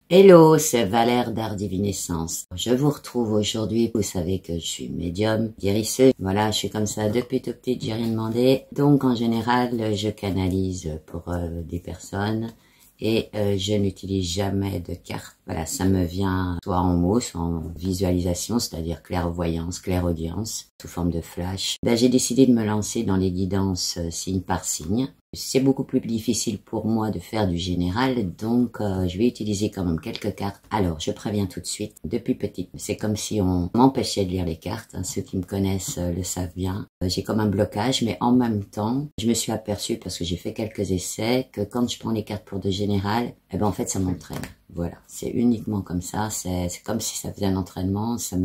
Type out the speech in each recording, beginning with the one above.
Hello, c'est Valère d'Art Divinescence. Je vous retrouve aujourd'hui. Vous savez que je suis médium, guérisseuse. Voilà, je suis comme ça depuis tout petit, j'ai rien demandé. Donc en général, je canalise pour des personnes et je n'utilise jamais de carte. Voilà, ça me vient soit en mots, soit en visualisation, c'est-à-dire clairvoyance, clairaudience, sous forme de flash. J'ai décidé de me lancer dans les guidances signe par signe. C'est beaucoup plus difficile pour moi de faire du général, donc je vais utiliser quand même quelques cartes. Alors, je préviens tout de suite, depuis petite, c'est comme si on m'empêchait de lire les cartes. Ceux qui me connaissent le savent bien. J'ai comme un blocage, mais en même temps, je me suis aperçue, parce que j'ai fait quelques essais, que quand je prends les cartes pour de général, eh ben en fait, ça m'entraîne. Voilà, c'est uniquement comme ça, c'est comme si ça faisait un entraînement, ça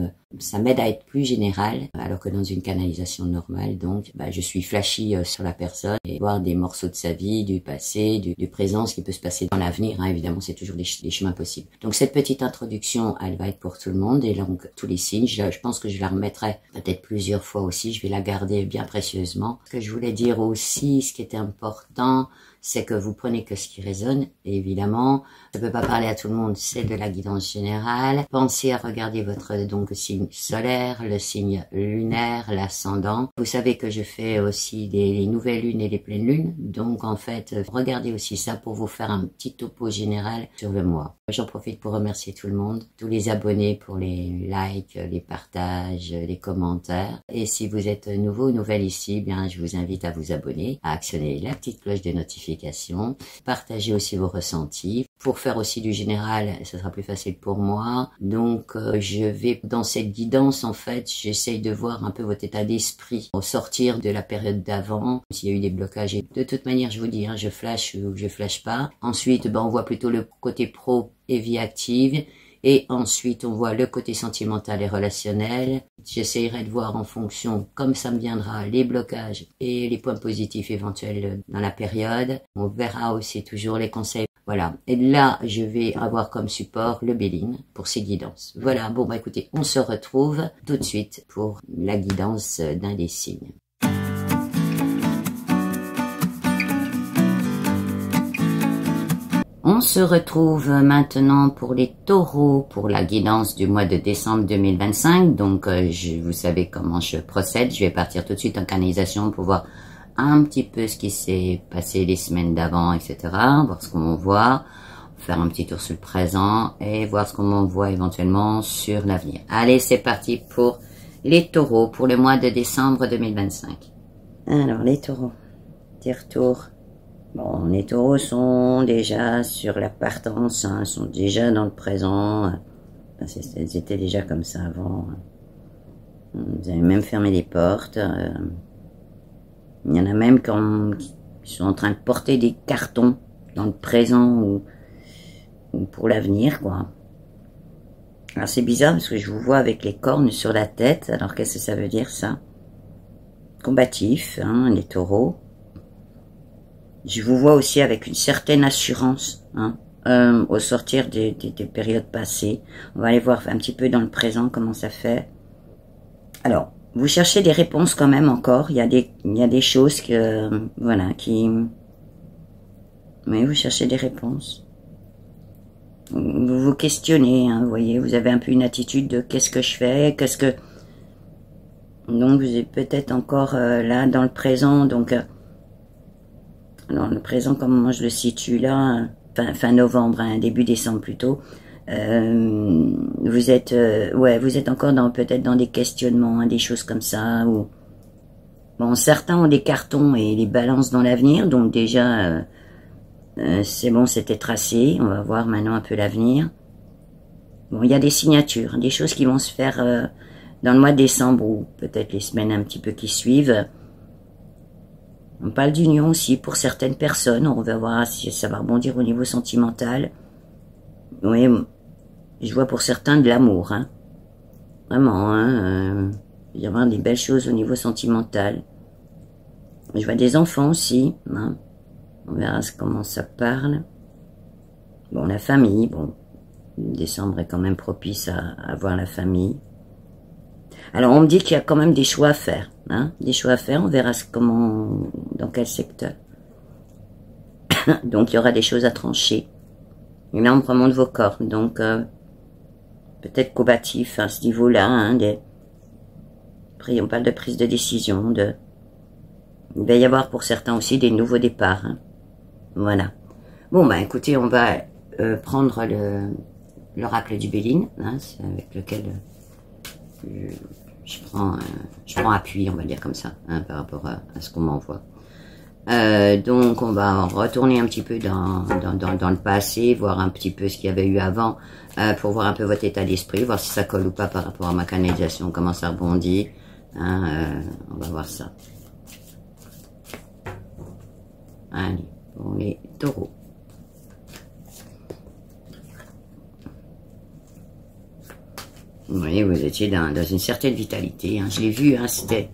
m'aide à être plus général, alors que dans une canalisation normale, donc, je suis flashy sur la personne et voir des morceaux de sa vie, du passé, du présent, ce qui peut se passer dans l'avenir, évidemment, c'est toujours des chemins possibles. Donc cette petite introduction, elle va être pour tout le monde, et donc tous les signes, je pense que je la remettrai peut-être plusieurs fois aussi, je vais la garder bien précieusement. Ce que je voulais dire aussi, ce qui était important, c'est que vous prenez que ce qui résonne, et évidemment, ça peut pas parler à tout le monde, c'est de la guidance générale. Pensez à regarder votre signe solaire, le signe lunaire, l'ascendant. Vous savez que je fais aussi les nouvelles lunes et les pleines lunes, donc en fait, regardez aussi ça pour vous faire un petit topo général sur le mois. J'en profite pour remercier tout le monde, tous les abonnés pour les likes, les partages, les commentaires. Et si vous êtes nouveau ou nouvelle ici, bien, je vous invite à vous abonner, à actionner la petite cloche de notification, partagez aussi vos ressentis. Pour faire aussi du général, ça sera plus facile pour moi. Donc, je vais, dans cette guidance, en fait, j'essaye de voir un peu votre état d'esprit au sortir de la période d'avant. S'il y a eu des blocages, et de toute manière, je vous dis, je flash ou je flash pas. Ensuite, on voit plutôt le côté pro et vie active. Et ensuite, on voit le côté sentimental et relationnel. J'essayerai de voir en fonction, comme ça me viendra, les blocages et les points positifs éventuels dans la période. On verra aussi toujours les conseils. Voilà. Et là, je vais avoir comme support le Béline pour ces guidances. Voilà. Bon, écoutez, on se retrouve tout de suite pour la guidance d'un des signes. On se retrouve maintenant pour les taureaux, pour la guidance du mois de décembre 2025. Donc, vous savez comment je procède. Je vais partir tout de suite en canalisation pour voir un petit peu ce qui s'est passé les semaines d'avant, etc. Voir ce qu'on voit, faire un petit tour sur le présent et voir ce qu'on voit éventuellement sur l'avenir. Allez, c'est parti pour les taureaux pour le mois de décembre 2025. Alors, les taureaux, petit retour. Bon, les taureaux sont déjà sur la partance, sont déjà dans le présent. Ils étaient déjà comme ça avant. Vous avez même fermé les portes. Il y en a même qui sont en train de porter des cartons dans le présent ou pour l'avenir, quoi. Alors c'est bizarre parce que je vous vois avec les cornes sur la tête. Alors qu'est-ce que ça veut dire, ça? Combatif, les taureaux. Je vous vois aussi avec une certaine assurance, au sortir des périodes passées. On va aller voir un petit peu dans le présent comment ça fait. Alors, vous cherchez des réponses quand même encore. Il y a des choses que, voilà, mais vous cherchez des réponses. Vous vous questionnez, vous voyez, vous avez un peu une attitude de qu'est-ce que je fais, donc vous êtes peut-être encore là dans le présent, donc dans le présent, comment je le situe là, fin novembre, début décembre plutôt. Vous êtes encore peut-être dans des questionnements, des choses comme ça. Ou bon, certains ont des cartons et les balancent dans l'avenir, donc déjà c'est bon, c'était tracé. On va voir maintenant un peu l'avenir. Bon, il y a des signatures, des choses qui vont se faire dans le mois de décembre ou peut-être les semaines un petit peu qui suivent. On parle d'union aussi pour certaines personnes. On va voir si ça va rebondir au niveau sentimental. Oui, je vois pour certains de l'amour. Vraiment, il y avoir des belles choses au niveau sentimental. Je vois des enfants aussi. On verra comment ça parle. Bon, la famille. Bon, décembre est quand même propice à avoir la famille. Alors, on me dit qu'il y a quand même des choix à faire. Des choix à faire, on verra dans quel secteur. Donc, il y aura des choses à trancher. Et là, on remonte vos cordes. Donc, peut-être combatif à ce niveau-là. Hein, on parle de prise de décision. Il va y avoir pour certains aussi des nouveaux départs. Hein. Voilà. Bon, bah écoutez, on va prendre l'oracle du Béline, hein, avec lequel je prends appui, on va dire comme ça, hein, par rapport à ce qu'on m'envoie. Donc on va retourner un petit peu dans le passé, voir un petit peu ce qu'il y avait eu avant, pour voir un peu votre état d'esprit, voir si ça colle ou pas par rapport à ma canalisation, comment ça rebondit. Hein, on va voir ça. Allez, pour les taureaux. Vous voyez, vous étiez dans une certaine vitalité. Hein. Je l'ai vu, hein, c'était...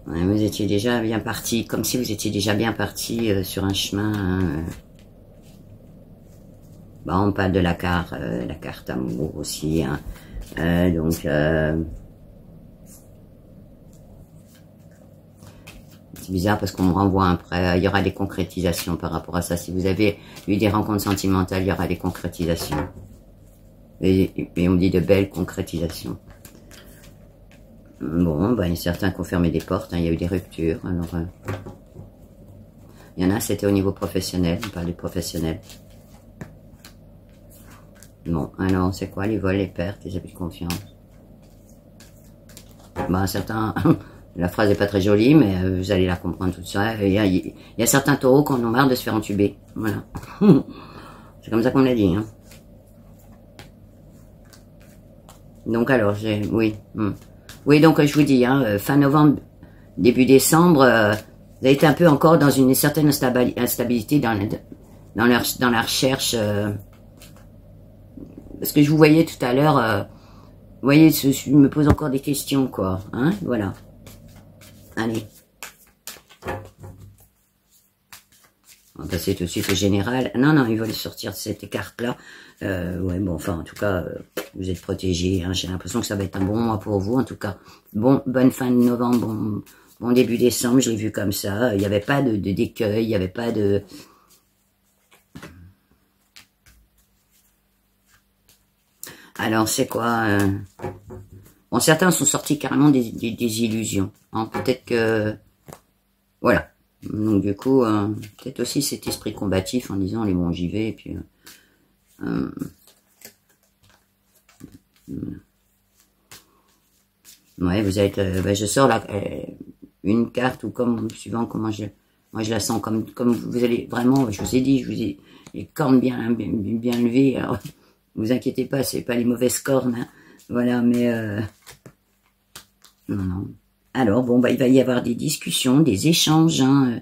Ouais, vous étiez déjà bien parti, comme si vous étiez déjà bien parti sur un chemin. Hein. Bon, on parle de la carte amour aussi. Hein. Donc, c'est bizarre parce qu'on me renvoie après. Il y aura des concrétisations par rapport à ça. Si vous avez eu des rencontres sentimentales, il y aura des concrétisations. Et on me dit de belles concrétisations. Bon, ben, il y a certains qui ont fermé des portes, hein, il y a eu des ruptures. Alors, il y en a, c'était au niveau professionnel, on parle du professionnel. Bon, alors, c'est quoi les vols, les pertes, les abus de confiance? Ben, certains, la phrase n'est pas très jolie, mais vous allez la comprendre toute ça. Il y a certains taureaux qui en ont marre de se faire entuber. Voilà. C'est comme ça qu'on l'a dit. Hein. Donc, alors, oui. Oui, donc je vous dis, hein, fin novembre, début décembre, vous avez été un peu encore dans une certaine instabilité dans la recherche. Parce que je vous voyais tout à l'heure, vous voyez, je me pose encore des questions, quoi. Hein, voilà. Allez. On va passer tout de suite au général. Non, ils veulent sortir de cette carte-là. Ouais, bon, enfin, en tout cas, vous êtes protégés. Hein. J'ai l'impression que ça va être un bon mois pour vous, en tout cas. Bonne fin de novembre, bon début décembre, je l'ai vu comme ça. Il n'y avait pas d'écueil, il n'y avait pas de... Alors, c'est quoi Bon, certains sont sortis carrément des illusions. Hein. Peut-être que... Voilà. Donc, du coup, peut-être aussi cet esprit combatif en disant, allez, bon, j'y vais, et puis... ouais, vous êtes... je sors là, une carte, ou comme, suivant comment moi, je la sens, comme vous allez... Vraiment, je vous ai dit, les cornes bien levées, alors... Vous inquiétez pas, c'est pas les mauvaises cornes, hein. Voilà, mais non. Alors, bon, bah, il va y avoir des discussions, des échanges, hein.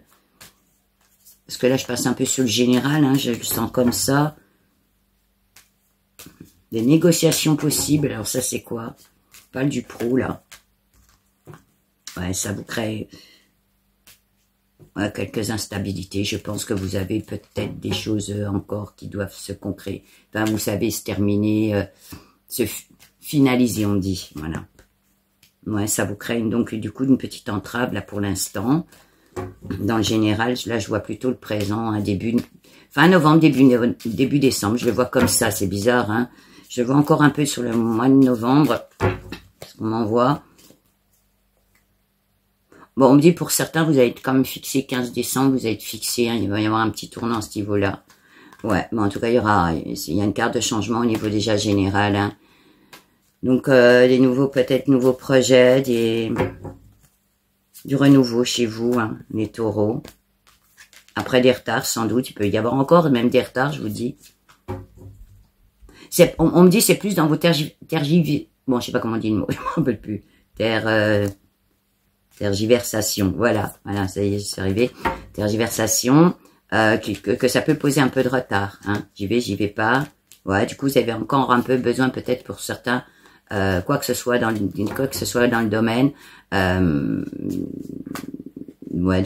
Parce que là, je passe un peu sur le général, hein, je le sens comme ça. Des négociations possibles, alors ça, c'est quoi? On parle du pro, là. Ouais, ça vous crée quelques instabilités. Je pense que vous avez peut-être des choses encore qui doivent se concrétiser. Enfin, vous savez, se terminer, se finaliser, on dit. Voilà. Ouais, ça vous crée donc du coup une petite entrave là pour l'instant. Dans le général, là, je vois plutôt le présent, hein, fin novembre, début décembre. Je le vois comme ça, c'est bizarre. Hein. Je le vois encore un peu sur le mois de novembre. Parce qu'on m'envoie. Bon, on me dit pour certains, vous allez être quand même fixé 15 décembre, vous allez être fixé, hein, il va y avoir un petit tournant à ce niveau-là. Ouais, bon, en tout cas, il y a une carte de changement au niveau déjà général. Hein. Donc, des peut-être nouveaux projets, du renouveau chez vous, hein, les taureaux. Après des retards, sans doute, il peut y avoir encore même des retards, je vous dis. On me dit c'est plus dans vos bon, je sais pas comment on dit le mot, je m'en rappelle plus. Tergiversation, voilà, ça y est, c'est arrivé. Tergiversation, que ça peut poser un peu de retard. Hein. J'y vais pas. Ouais, du coup, vous avez encore un peu besoin, peut-être pour certains, quoi que ce soit dans le domaine, ouais,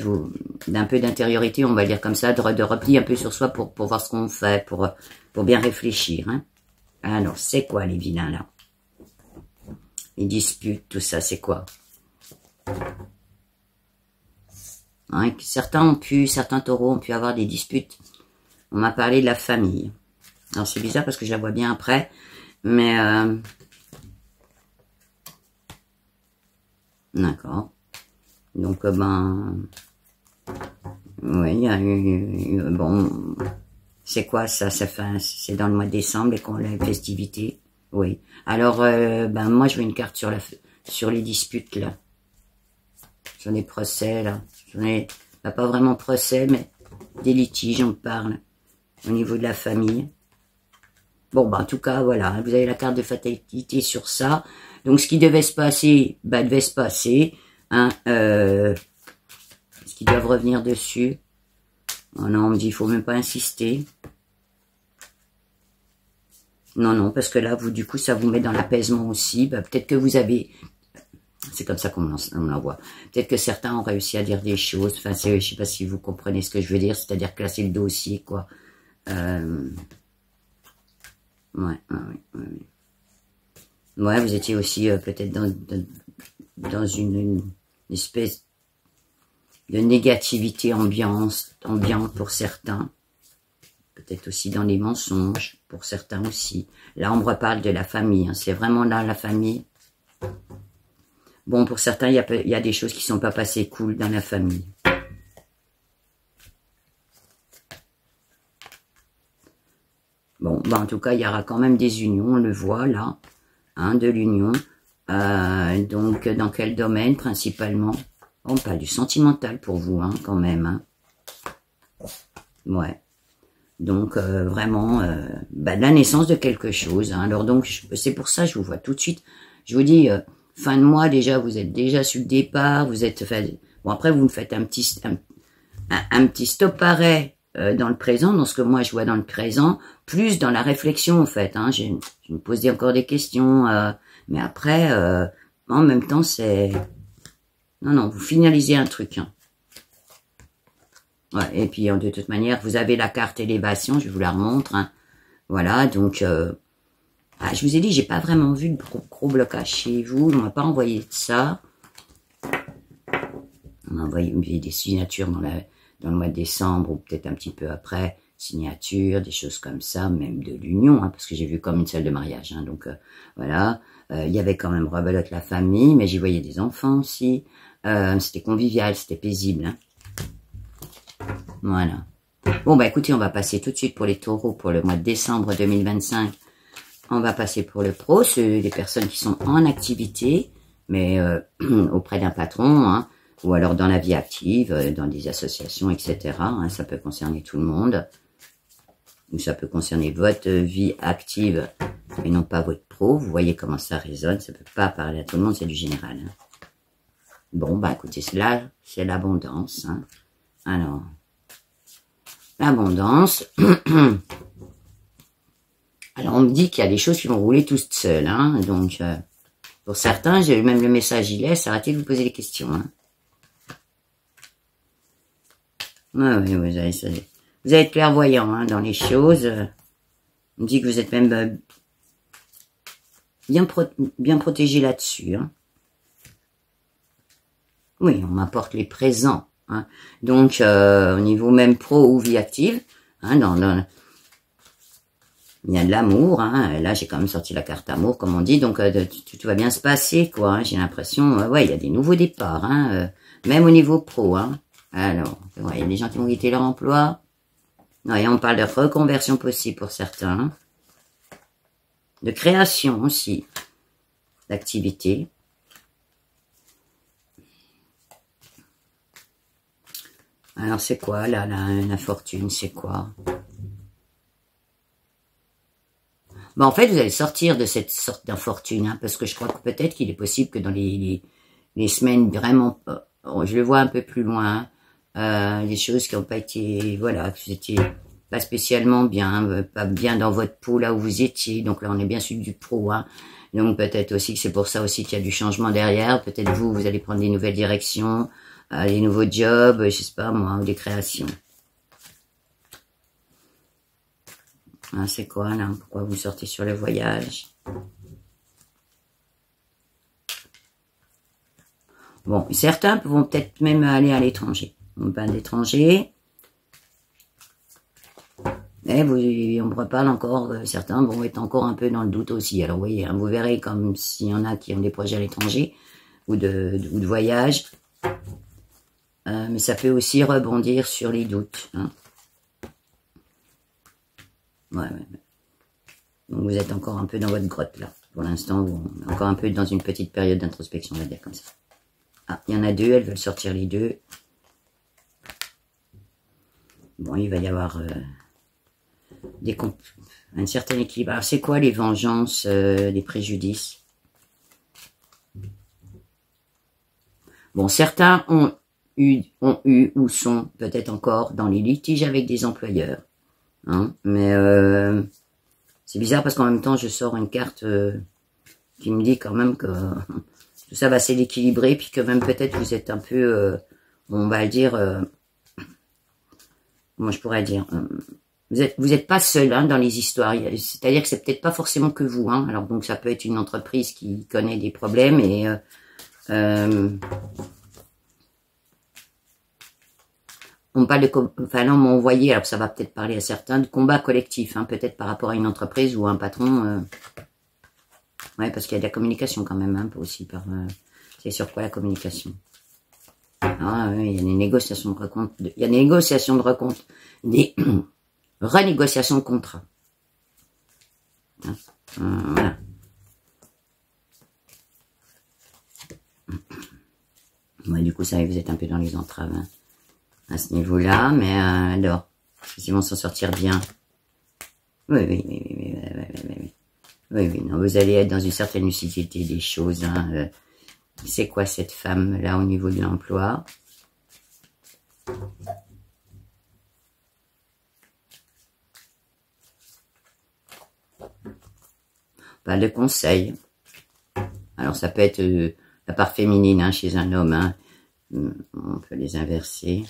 d'un peu d'intériorité, on va dire comme ça, de repli un peu sur soi pour voir ce qu'on fait, pour bien réfléchir. Hein. Alors, c'est quoi les vilains là? Les disputes, tout ça, c'est quoi? Hein, certains taureaux ont pu avoir des disputes. On m'a parlé de la famille. Alors c'est bizarre parce que je la vois bien après, mais d'accord. Donc ben oui, il y a eu bon, c'est quoi ça? Ça fait c'est dans le mois de décembre les festivités. Oui. Alors ben moi je veux une carte sur les disputes là, sur les procès là, pas vraiment procès mais des litiges on parle au niveau de la famille. Bon, bah, en tout cas, voilà, vous avez la carte de fatalité sur ça. Donc, ce qui devait se passer, bah, devait se passer. Hein, ce qu'ils doivent revenir dessus. Oh non, on me dit, il faut même pas insister. Non, non, parce que là, vous, du coup, ça vous met dans l'apaisement aussi. Bah, peut-être que vous avez... C'est comme ça qu'on l'envoie. Peut-être que certains ont réussi à dire des choses. Enfin, je sais pas si vous comprenez ce que je veux dire. C'est-à-dire classer le dossier, quoi. Ouais, vous étiez aussi peut-être dans une espèce de négativité ambiante pour certains. Peut-être aussi dans les mensonges, pour certains aussi. Là, on me reparle de la famille, hein, c'est vraiment là la famille. Bon, pour certains, il y a des choses qui sont pas passées cool dans la famille. Bon, bah en tout cas, il y aura quand même des unions, on le voit là, hein, de l'union. Donc, dans quel domaine principalement? Bon, pas du sentimental pour vous, hein, quand même. Hein. Ouais. Donc, vraiment, bah, la naissance de quelque chose. Hein. Alors, donc, c'est pour ça que je vous vois tout de suite. Je vous dis, fin de mois, déjà, vous êtes déjà sur le départ. Vous êtes... Bon, après, vous me faites un petit stop-arrêt dans le présent, dans ce que moi je vois dans le présent, plus dans la réflexion en fait. Hein. Je me pose encore des questions, mais après, en même temps, c'est... Non, non, vous finalisez un truc. Hein. Ouais, et puis de toute manière, vous avez la carte élévation, je vous la remontre. Hein. Voilà, donc... je vous ai dit, j'ai pas vraiment vu de gros blocage chez vous, on m'a pas envoyé de ça. On m'a envoyé des signatures dans le mois de décembre, ou peut-être un petit peu après, signature, des choses comme ça, même de l'union, hein, parce que j'ai vu comme une salle de mariage. Hein, donc voilà, il y avait quand même rebelote la famille, mais j'y voyais des enfants aussi. C'était convivial, c'était paisible. Hein. Voilà. Bon, bah écoutez, on va passer tout de suite pour les taureaux pour le mois de décembre 2025. On va passer pour le pro, c'est les personnes qui sont en activité, mais auprès d'un patron, hein, ou alors dans la vie active, dans des associations, etc. Hein, ça peut concerner tout le monde. Ou ça peut concerner votre vie active et non pas votre pro. Vous voyez comment ça résonne, ça peut pas parler à tout le monde, c'est du général. Hein. Bon, bah écoutez, là, c'est l'abondance. Hein. Alors, l'abondance... Alors, on me dit qu'il y a des choses qui vont rouler toutes seules. Hein. Donc, pour certains, j'ai même le message, il laisse, arrêtez de vous poser des questions. Hein. Ah oui, vous allez être clairvoyant hein, dans les choses. On me dit que vous êtes même bien protégé là-dessus. Hein. Oui, on m'apporte les présents. Hein. Donc, au niveau même pro ou vie active, hein, il y a de l'amour, hein. Là j'ai quand même sorti la carte amour, comme on dit, donc tout va bien se passer, quoi. Hein. J'ai l'impression, ouais, il y a des nouveaux départs, hein, même au niveau pro. Hein. Alors, ouais, il y a des gens qui vont quitter leur emploi. Ouais, on parle de reconversion possible pour certains. Hein. De création aussi, d'activité. Alors c'est quoi, là, la fortune, c'est quoi? Ben, en fait, vous allez sortir de cette sorte d'infortune, hein, parce que je crois que peut-être qu'il est possible que dans les semaines vraiment, je le vois un peu plus loin, des choses qui n'ont pas été, voilà, que vous étiez pas spécialement bien, pas bien dans votre peau là où vous étiez, donc là on est bien sur du pro, hein. Donc peut-être aussi que c'est pour ça aussi qu'il y a du changement derrière, peut-être vous allez prendre des nouvelles directions, des nouveaux jobs, je sais pas moi, ou des créations. Ah, c'est quoi là? Pourquoi vous sortez sur le voyage? Bon, certains vont peut-être même aller à l'étranger. On parle d'étranger. Mais on me reparle encore, certains vont être encore un peu dans le doute aussi. Alors, vous voyez, hein, vous verrez comme s'il y en a qui ont des projets à l'étranger ou de voyage. Mais ça peut aussi rebondir sur les doutes. Hein. Ouais. Donc, vous êtes encore un peu dans votre grotte, là. Pour l'instant, vous êtes encore un peu dans une petite période d'introspection, on va dire comme ça. Ah, il y en a deux, elles veulent sortir les deux. Bon, il va y avoir un certain équilibre. Alors, c'est quoi les vengeances, les préjudices? Bon, certains ont eu ou sont peut-être encore dans les litiges avec des employeurs. Hein, mais c'est bizarre parce qu'en même temps, je sors une carte qui me dit quand même que tout ça va s'équilibrer, puis que même peut-être vous êtes un peu, on va le dire, moi je pourrais dire, vous êtes pas seul hein, dans les histoires, c'est-à-dire que c'est peut-être pas forcément que vous, hein, alors donc ça peut être une entreprise qui connaît des problèmes et on parle de, enfin là on m'a envoyé, alors ça va peut-être parler à certains, de combat collectif, hein, peut-être par rapport à une entreprise ou un patron, ouais parce qu'il y a de la communication quand même, hein, aussi c'est sur quoi la communication? Ah oui, il y a des négociations de recompte, il y a des négociations de recompte, des renégociations de contrats. Hein, voilà. Ouais, du coup, ça, vous êtes un peu dans les entraves hein, à ce niveau-là, mais alors, ils vont s'en sortir bien. Oui, non, vous allez être dans une certaine lucidité des choses. Hein, c'est quoi cette femme-là au niveau de l'emploi? Pas de conseils. Alors, ça peut être la part féminine hein, chez un homme. Hein. On peut les inverser.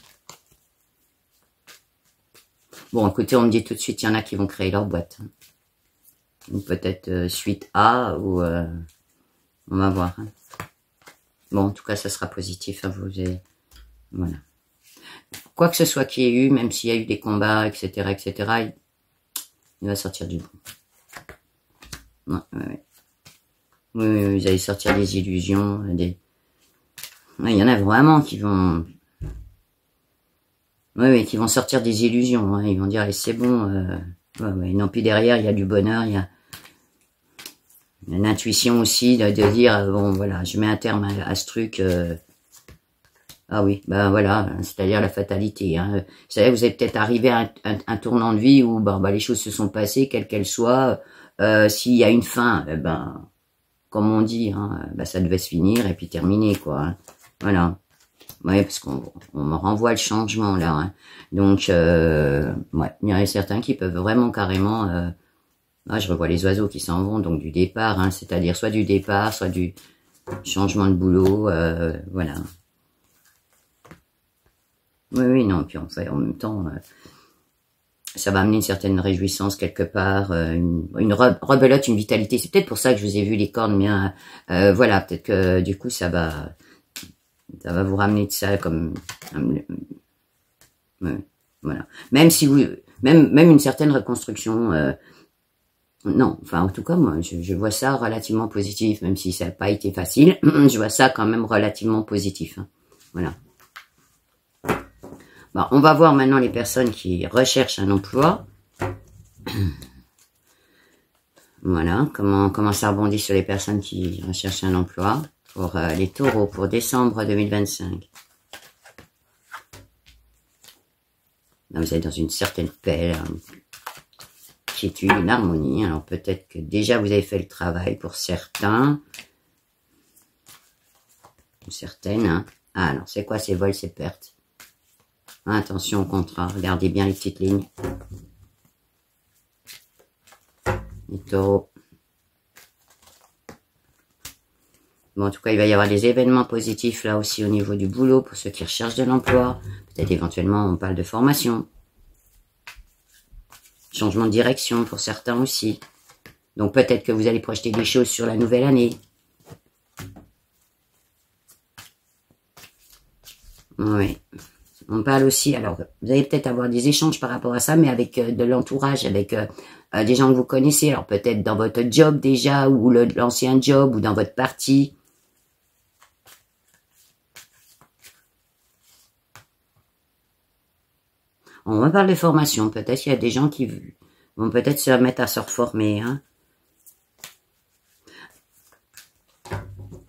Bon, écoutez, on me dit tout de suite, il y en a qui vont créer leur boîte. Hein. Ou peut-être suite A, ou on va voir. Hein. Bon, en tout cas, ça sera positif. Hein, voilà. Quoi que ce soit qu'il y ait eu, même s'il y a eu des combats, etc., il va sortir du bon. Ouais. Oui, vous allez sortir des illusions, il y en a vraiment qui vont... Oui, qui vont sortir des illusions. Hein. Ils vont dire, c'est bon. Non, puis derrière, il y a du bonheur, il y a une intuition aussi de dire, bon, voilà, je mets un terme à ce truc. Ah oui, ben voilà, c'est-à-dire la fatalité. Hein. C'est-à-dire que vous êtes peut-être arrivé à un tournant de vie où les choses se sont passées, quelles qu'elles soient. S'il y a une fin, comme on dit, hein, ça devait se finir et puis terminer, quoi. Hein. Voilà. Ouais, parce qu'on me renvoie le changement, là. Hein. Donc, ouais, il y en a certains qui peuvent vraiment carrément... je revois les oiseaux qui s'en vont, donc du départ, hein, c'est-à-dire soit du départ, soit du changement de boulot, voilà. Oui, non, puis en fait, en même temps... ça va amener une certaine réjouissance quelque part, une rebelote, une vitalité. C'est peut-être pour ça que je vous ai vu les cornes bien. Voilà, peut-être que du coup ça va vous ramener de ça comme voilà. Même si vous, même une certaine reconstruction. Non, enfin en tout cas moi je vois ça relativement positif, même si ça n'a pas été facile. Je vois ça quand même relativement positif. Hein. Voilà. Bon, on va voir maintenant les personnes qui recherchent un emploi. Voilà, comment ça rebondit sur les personnes qui recherchent un emploi pour les taureaux pour décembre 2025. Là, vous êtes dans une certaine paix, une quiétude, une harmonie. Alors peut-être que déjà vous avez fait le travail pour certains. Ou certaines. Hein. Ah, alors c'est quoi ces vols, ces pertes? Attention au contrat, regardez bien les petites lignes. Les taureaux. Bon, en tout cas, il va y avoir des événements positifs là aussi au niveau du boulot pour ceux qui recherchent de l'emploi. Peut-être éventuellement, on parle de formation. Changement de direction pour certains aussi. Donc peut-être que vous allez projeter des choses sur la nouvelle année. Oui. On parle aussi, alors, vous allez peut-être avoir des échanges par rapport à ça, mais avec de l'entourage, avec des gens que vous connaissez. Alors, peut-être dans votre job déjà, ou l'ancien job, ou dans votre parti. On parle de formation. Peut-être qu'il y a des gens qui vont peut-être se mettre à se reformer. Hein.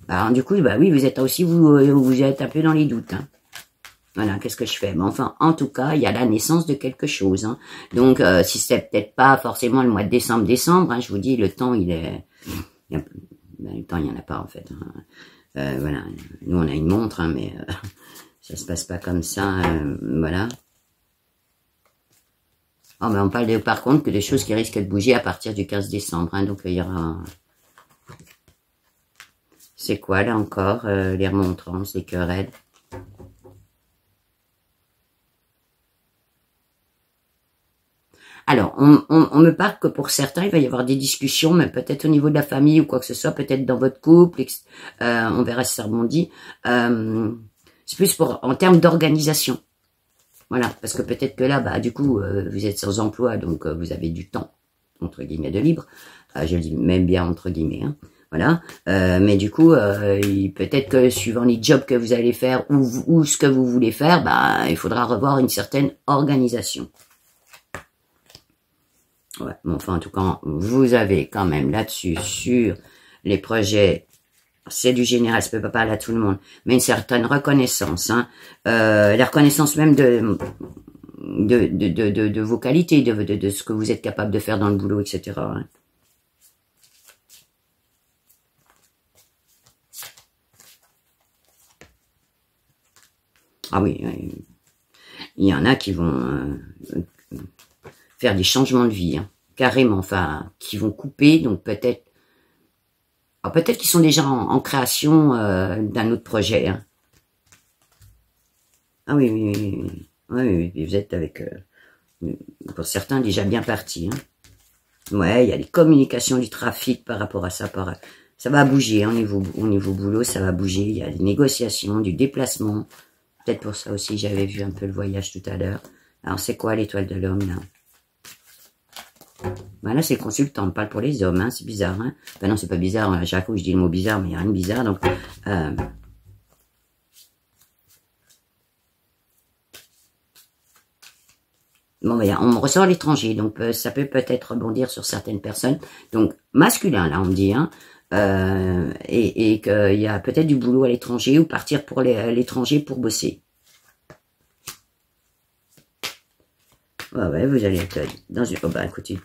Alors, du coup, bah oui, vous êtes aussi, vous êtes un peu dans les doutes. Hein. Voilà, qu'est-ce que je fais? Mais enfin, en tout cas, il y a la naissance de quelque chose. Hein. Donc, si c'est peut-être pas forcément le mois de décembre, hein, je vous dis, le temps, il est... le temps, il n'y en a pas, en fait. Hein. Voilà, nous, on a une montre, hein, mais ça se passe pas comme ça. Voilà. Oh, ben, on parle par contre que des choses qui risquent de bouger à partir du 15 décembre. Hein, donc, il y aura... C'est quoi, là, encore? Les remontrances, les querelles. Alors, on me parle que pour certains, il va y avoir des discussions, mais peut-être au niveau de la famille ou quoi que ce soit, peut-être dans votre couple, on verra si ça rebondit. C'est plus en termes d'organisation. Voilà, parce que peut-être que là, bah, du coup, vous êtes sans emploi, donc vous avez du temps, entre guillemets, de libre. Je le dis même bien entre guillemets, hein. Voilà. Mais du coup, peut-être que suivant les jobs que vous allez faire ou ce que vous voulez faire, bah, il faudra revoir une certaine organisation. Ouais, bon, enfin, en tout cas, vous avez quand même là-dessus, sur les projets, c'est du général, ça peut pas parler à tout le monde, mais une certaine reconnaissance, hein, la reconnaissance même de vos qualités, de ce que vous êtes capable de faire dans le boulot, etc. Hein. Ah oui, il y en a qui vont faire des changements de vie, hein, carrément, enfin, qui vont couper, donc peut-être qu'ils sont déjà en création d'un autre projet. Hein. Ah oui, oui, vous êtes avec, pour certains, déjà bien partis. Hein. Ouais, il y a les communications du trafic par rapport à ça. Ça va bouger, hein, au niveau boulot, ça va bouger. Il y a des négociations, du déplacement. Peut-être pour ça aussi, j'avais vu un peu le voyage tout à l'heure. Alors, c'est quoi l'étoile de l'homme, là? Voilà, c'est consultant, on parle pour les hommes, hein, c'est bizarre, hein. Ben non, c'est pas bizarre, à chaque fois je dis le mot bizarre, mais il n'y a rien de bizarre, donc... Bon, ben, on me ressort l'étranger, donc ça peut peut-être rebondir sur certaines personnes. Donc, masculin, là, on me dit, hein, et qu'il y a peut-être du boulot à l'étranger ou partir pour l'étranger pour bosser. Ouais, vous allez être dans une... Oh, bah, écoutez...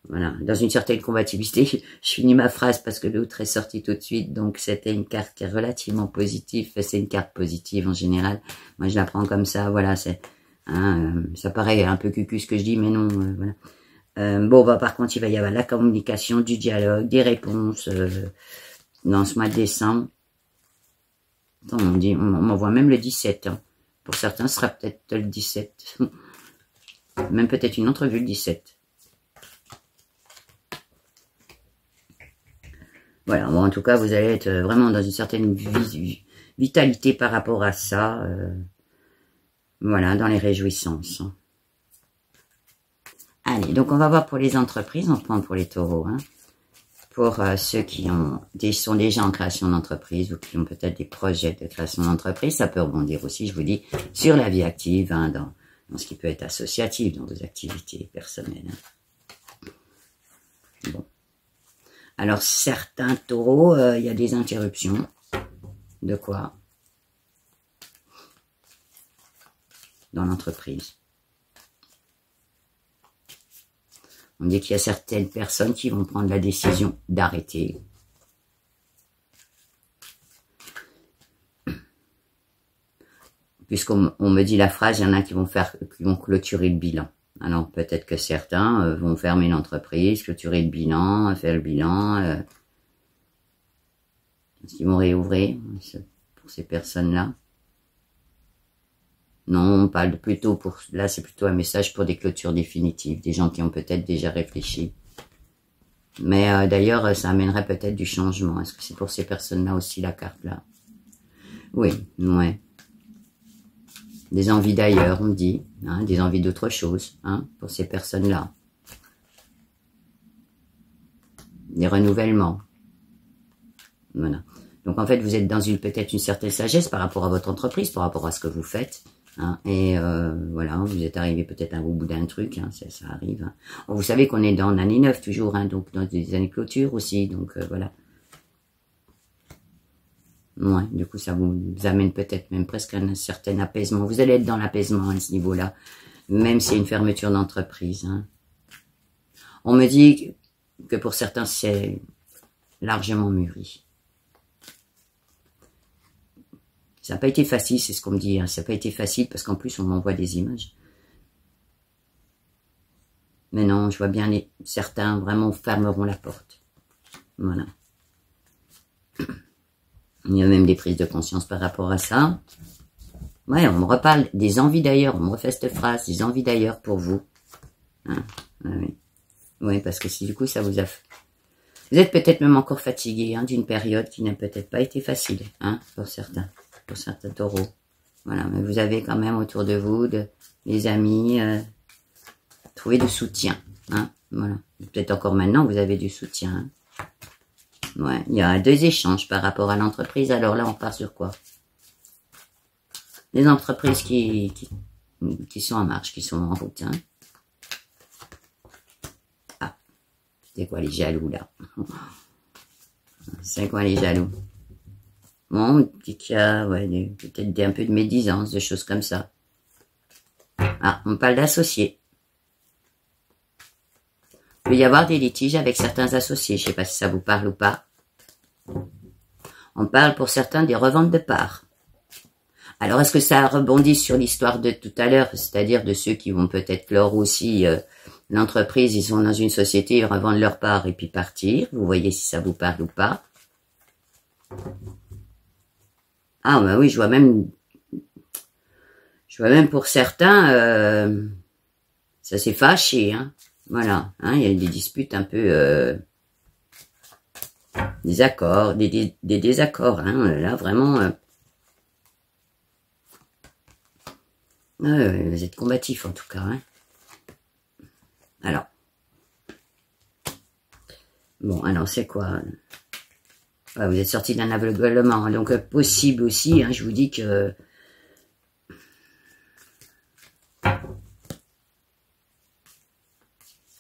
Voilà, dans une certaine compatibilité, je finis ma phrase parce que l'autre est sorti tout de suite, donc c'était une carte qui est relativement positive, c'est une carte positive en général, moi je la prends comme ça, voilà, c'est, hein, ça paraît un peu cucu ce que je dis, mais non, voilà. Bon, bah, par contre, il va y avoir la communication, du dialogue, des réponses, dans ce mois de décembre. Attends, on m'envoie même le 17, hein. Pour certains, ce sera peut-être le 17, même peut-être une entrevue le 17. Voilà, bon, en tout cas, vous allez être vraiment dans une certaine vitalité par rapport à ça. Voilà, dans les réjouissances. Allez, donc on va voir pour les entreprises, on prend pour les taureaux. Hein, pour ceux qui sont déjà en création d'entreprise ou qui ont peut-être des projets de création d'entreprise, ça peut rebondir aussi, je vous dis, sur la vie active, hein, dans ce qui peut être associatif, dans vos activités personnelles. Hein. Bon. Alors, certains taureaux, il y a des interruptions. De quoi? Dans l'entreprise. On dit qu'il y a certaines personnes qui vont prendre la décision d'arrêter. Puisqu'on me dit la phrase, il y en a qui vont clôturer le bilan. Alors, peut-être que certains vont fermer l'entreprise, clôturer le bilan, faire le bilan. Est-ce qu'ils vont réouvrir pour ces personnes-là? Non, on parle plutôt là, c'est plutôt un message pour des clôtures définitives, des gens qui ont peut-être déjà réfléchi. Mais d'ailleurs, ça amènerait peut-être du changement. Est-ce que c'est pour ces personnes-là aussi, la carte là? Oui, ouais. Des envies d'ailleurs, on dit. Hein, des envies d'autre chose, hein, pour ces personnes-là. Des renouvellements. Voilà. Donc en fait, vous êtes dans peut-être une certaine sagesse par rapport à votre entreprise, par rapport à ce que vous faites. Hein, et voilà, vous êtes arrivé peut-être au bout d'un truc, hein, ça arrive. Hein. Bon, vous savez qu'on est dans l'année 9 toujours, hein, donc dans des années clôture aussi, donc voilà. Ouais, du coup, ça vous amène peut-être même presque à un certain apaisement. Vous allez être dans l'apaisement à ce niveau-là, même s'il y a une fermeture d'entreprise. Hein. On me dit que pour certains, c'est largement mûri. Ça n'a pas été facile, c'est ce qu'on me dit. Hein. Ça n'a pas été facile parce qu'en plus, on m'envoie des images. Mais non, je vois bien certains vraiment fermeront la porte. Voilà. Il y a même des prises de conscience par rapport à ça. Ouais, on me reparle des envies d'ailleurs. On me refait cette phrase, des envies d'ailleurs pour vous. Hein, oui. Oui, parce que si du coup, ça vous a... Vous êtes peut-être même encore fatigué hein, d'une période qui n'a peut-être pas été facile hein, pour certains taureaux. Voilà, mais vous avez quand même autour de vous des amis, trouver du soutien. Hein, voilà. Peut-être encore maintenant, vous avez du soutien. Hein. Ouais, il y a 2 échanges par rapport à l'entreprise. Alors là, on part sur quoi? Les entreprises qui sont en marche, qui sont en route. Hein. Ah, c'est quoi les jaloux là? C'est quoi les jaloux? Bon, on dit qu'il y a ouais, peut-être un peu de médisance, de choses comme ça. Ah, on parle d'associés. Il peut y avoir des litiges avec certains associés. Je ne sais pas si ça vous parle ou pas. On parle pour certains des reventes de parts. Alors, est-ce que ça rebondit sur l'histoire de tout à l'heure, c'est-à-dire de ceux qui vont peut-être clore aussi l'entreprise, ils sont dans une société, ils revendent leurs parts et puis partir. Vous voyez si ça vous parle ou pas. Ah, bah oui, je vois même pour certains, ça s'est fâché, hein. Voilà, hein, il y a eu des disputes un peu, des accords, des désaccords, hein, là vraiment, vous êtes combatifs en tout cas, hein. Alors, bon, alors c'est quoi? Ouais, vous êtes sorti d'un aveuglement, donc possible aussi, hein, je vous dis que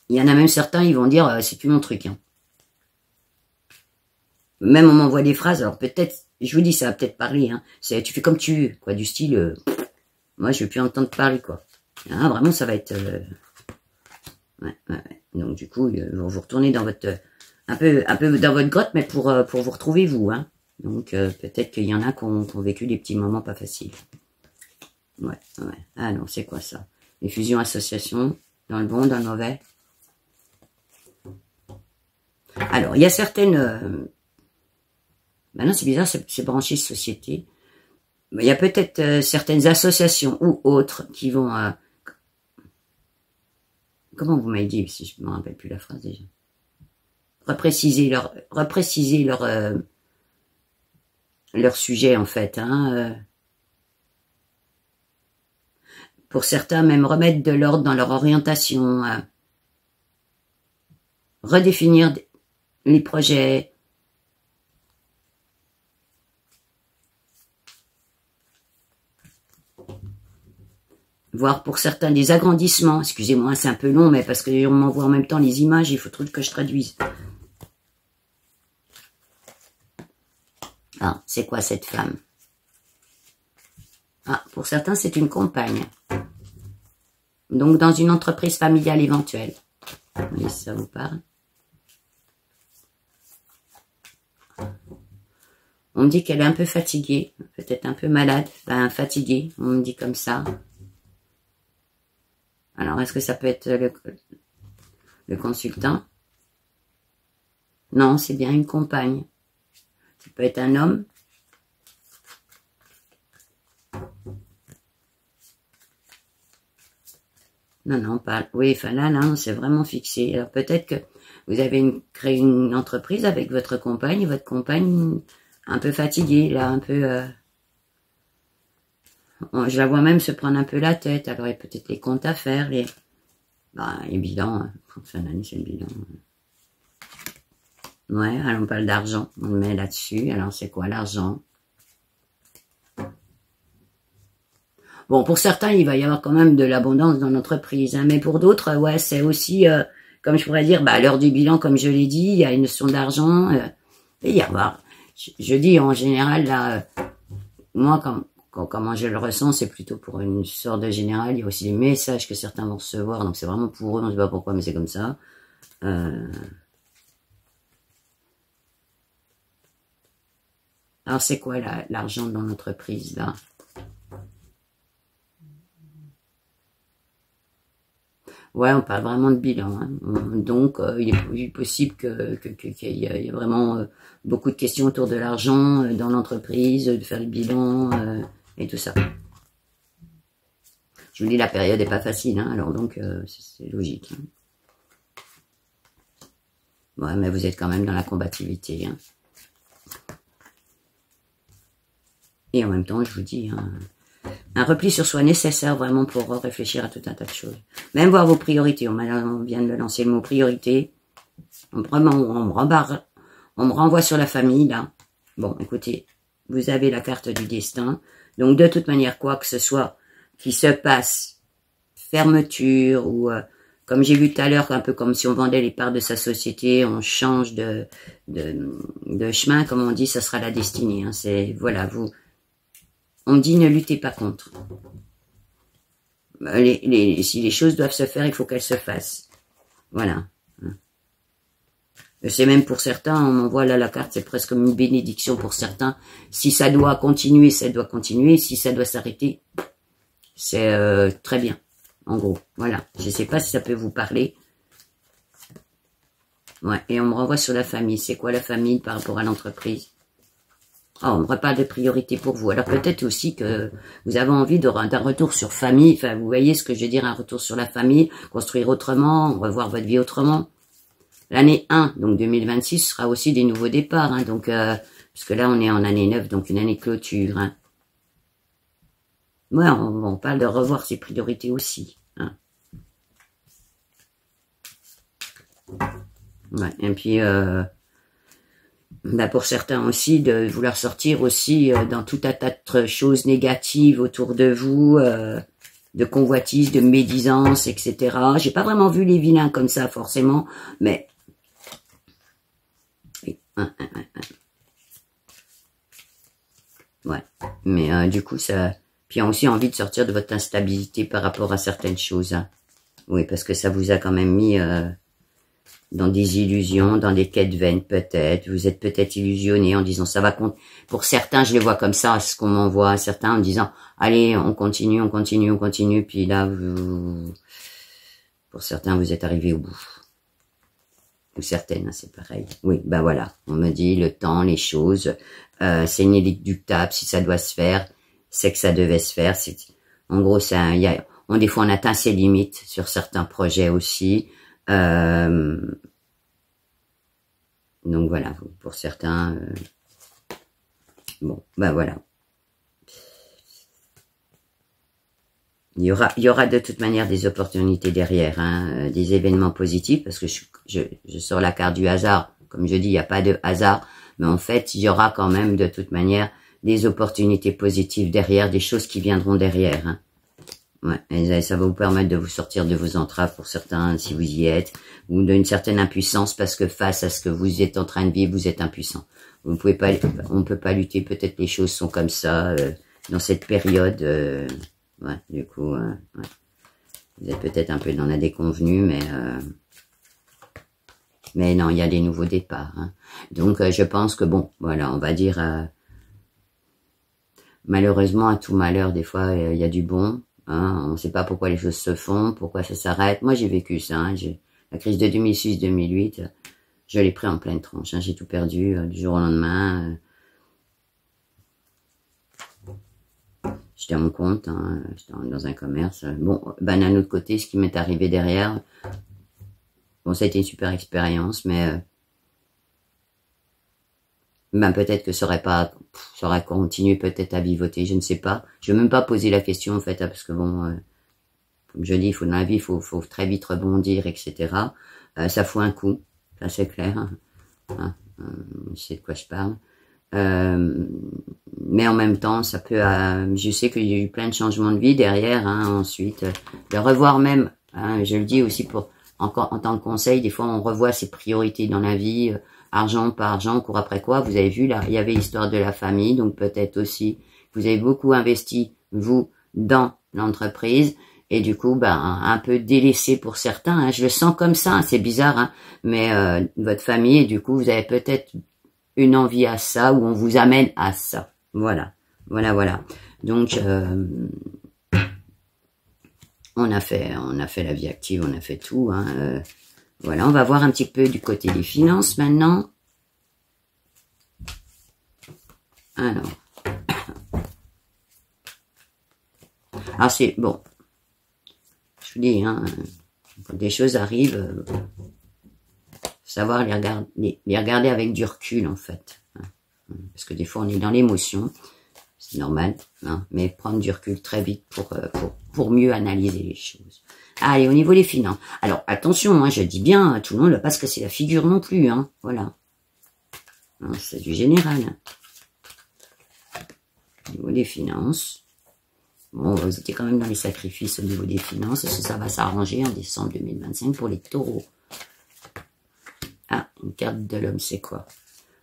il y en a même certains, ils vont dire c'est plus mon truc. Hein. Même on m'envoie des phrases, alors peut-être, je vous dis, ça va peut-être parler. Hein. Tu fais comme tu veux, quoi, du style, moi je veux plus entendre parler, quoi. Hein, vraiment, ça va être, ouais. Donc du coup, vous retournez dans votre, un peu dans votre grotte, mais pour vous retrouver vous. Hein. Donc peut-être qu'il y en a qui ont vécu des petits moments pas faciles. Ouais. Ah non, c'est quoi ça? Les fusions associations, dans le bon, dans le mauvais. Alors, il y a certaines... maintenant, c'est bizarre, c'est branché société. Il y a peut-être certaines associations ou autres qui vont... comment vous m'avez dit, si je ne me rappelle plus la phrase déjà. Repréciser leur sujet, en fait. Hein, pour certains, même remettre de l'ordre dans leur orientation. Redéfinir les projets. Voire pour certains des agrandissements. Excusez-moi, c'est un peu long, mais parce qu'on m'envoie en même temps les images, il faut trop que je traduise. Ah, c'est quoi cette femme? Ah, pour certains, c'est une compagne. Donc, dans une entreprise familiale éventuelle. Vous voyez si ça vous parle? On me dit qu'elle est un peu fatiguée, peut-être un peu malade, enfin fatiguée, on me dit comme ça. Alors, est-ce que ça peut être le consultant? Non, c'est bien une compagne. Ça peut être un homme. Non, pas. Oui, enfin là, non, c'est vraiment fixé. Alors peut-être que vous avez créé une entreprise avec votre compagne un peu fatiguée, là, un peu... Je la vois même se prendre un peu la tête. Alors, il y a peut-être les comptes à faire, les bilans. Hein. Fin d'année, c'est le bilan. Ouais, alors on parle d'argent. On le met là-dessus. Alors, c'est quoi l'argent? Bon, pour certains, il va y avoir quand même de l'abondance dans l'entreprise. Hein, mais pour d'autres, ouais, c'est aussi, comme je pourrais dire, à l'heure du bilan, comme je l'ai dit, il y a une notion d'argent. Et il y avoir, je dis en général, là, moi, comment je le ressens, c'est plutôt pour une sorte de général. Il y a aussi des messages que certains vont recevoir. Donc, c'est vraiment pour eux. On ne sait pas pourquoi, mais c'est comme ça. Alors, c'est quoi l'argent dans l'entreprise, là? Ouais, on parle vraiment de bilan. Hein. Donc, il est possible qu'il y ait vraiment beaucoup de questions autour de l'argent dans l'entreprise, de faire le bilan et tout ça. Je vous dis, la période n'est pas facile, hein, alors donc c'est logique. Hein. Ouais, mais vous êtes quand même dans la combativité. Hein. Et en même temps, je vous dis... Hein, un repli sur soi nécessaire vraiment pour réfléchir à tout un tas de choses. Même voir vos priorités. On vient de lancer le mot priorité. Vraiment, on me renvoie sur la famille, là. Bon, écoutez, vous avez la carte du destin. Donc, de toute manière, quoi que ce soit qui se passe, fermeture ou... comme j'ai vu tout à l'heure, un peu comme si on vendait les parts de sa société, on change de chemin, comme on dit, ça sera la destinée. Hein. C'est, voilà, vous... On me dit ne luttez pas contre. Si les choses doivent se faire, il faut qu'elles se fassent. Voilà. C'est même pour certains, on m'envoie là la carte, c'est presque comme une bénédiction pour certains. Si ça doit continuer, ça doit continuer. Si ça doit s'arrêter, c'est très bien. En gros, voilà. Je ne sais pas si ça peut vous parler. Ouais, et on me renvoie sur la famille. C'est quoi la famille par rapport à l'entreprise? Oh, on me reparle de priorité pour vous. Alors peut-être aussi que vous avez envie d'un retour sur famille. Enfin, vous voyez ce que je veux dire, un retour sur la famille, construire autrement, revoir votre vie autrement. L'année 1, donc 2026, sera aussi des nouveaux départs. Hein, donc, parce que là, on est en année 9, donc une année de clôture. Hein. Ouais, on parle de revoir ses priorités aussi. Hein. Ouais, et puis... pour certains aussi, de vouloir sortir aussi dans tout un tas de choses négatives autour de vous, de convoitise, de médisance, etc. J'ai pas vraiment vu les vilains comme ça, forcément, mais... Ouais, mais du coup, ça... Puis aussi envie de sortir de votre instabilité par rapport à certaines choses. Hein. Oui, parce que ça vous a quand même mis... dans des illusions, dans des quêtes vaines peut-être. Vous êtes peut-être illusionné en disant ça va compte. Pour certains, je les vois comme ça, ce qu'on m'envoie. Certains en disant allez, on continue, on continue, on continue. Puis là, pour certains, vous êtes arrivés au bout. Ou certaines, hein, c'est pareil. Oui, ben voilà. On me dit le temps, les choses, c'est inéluctable. Si ça doit se faire, c'est que ça devait se faire. En gros, des fois, on atteint ses limites sur certains projets aussi. Donc voilà, pour certains, bon, ben voilà. Il y aura de toute manière des opportunités derrière, hein, des événements positifs, parce que je sors la carte du hasard. Comme je dis, il n'y a pas de hasard, mais en fait, il y aura quand même de toute manière des opportunités positives derrière, des choses qui viendront derrière, hein. Ouais, et ça va vous permettre de vous sortir de vos entraves pour certains, si vous y êtes, ou d'une certaine impuissance, parce que face à ce que vous êtes en train de vivre, vous êtes impuissant. Vous ne pouvez pas, on ne peut pas lutter, peut-être les choses sont comme ça, dans cette période, ouais, du coup, ouais. Vous êtes peut-être un peu dans la déconvenue, mais non, il y a des nouveaux départs, hein. Donc, je pense que bon, voilà, on va dire, malheureusement, à tout malheur, des fois, il y a du bon. Hein, on ne sait pas pourquoi les choses se font, pourquoi ça s'arrête. Moi, j'ai vécu ça. Hein, la crise de 2006-2008, je l'ai pris en pleine tronche. Hein, j'ai tout perdu du jour au lendemain. J'étais à mon compte, hein, j'étais dans un commerce. Bon, ben d'un autre côté, ce qui m'est arrivé derrière, bon, ça a été une super expérience, mais Ben peut-être que ça aurait continué peut-être à vivoter, je ne sais pas. Je vais même pas poser la question en fait, hein, parce que bon, comme je dis, il faut dans la vie, faut très vite rebondir, etc. Ça fout un coup, ça c'est clair. Hein, je sais de quoi je parle. Mais en même temps, ça peut. Je sais qu'il y a eu plein de changements de vie derrière. Hein, ensuite, de revoir même. Hein, je le dis aussi en tant que conseil. Des fois, on revoit ses priorités dans la vie. Argent par argent, on court après quoi. Vous avez vu là, il y avait l'histoire de la famille, donc peut-être aussi vous avez beaucoup investi vous dans l'entreprise et du coup, ben un peu délaissé pour certains. Hein, je le sens comme ça. Hein, c'est bizarre, hein, mais votre famille et du coup, vous avez peut-être une envie à ça ou on vous amène à ça. Voilà, voilà. Donc on a fait la vie active, on a fait tout. Hein, voilà, on va voir un petit peu du côté des finances maintenant. Alors c'est bon. Je vous dis, hein, quand des choses arrivent, savoir les regarder avec du recul en fait. Hein, parce que des fois on est dans l'émotion, c'est normal, hein, mais prendre du recul très vite pour mieux analyser les choses. Allez, au niveau des finances. Alors, attention, hein, je dis bien, tout le monde ne va pas se casser la figure non plus, hein, voilà. C'est du général. Au niveau des finances. Bon, vous étiez quand même dans les sacrifices au niveau des finances. Est-ce que ça va s'arranger en décembre 2025 pour les taureaux? Ah, une carte de l'homme, c'est quoi?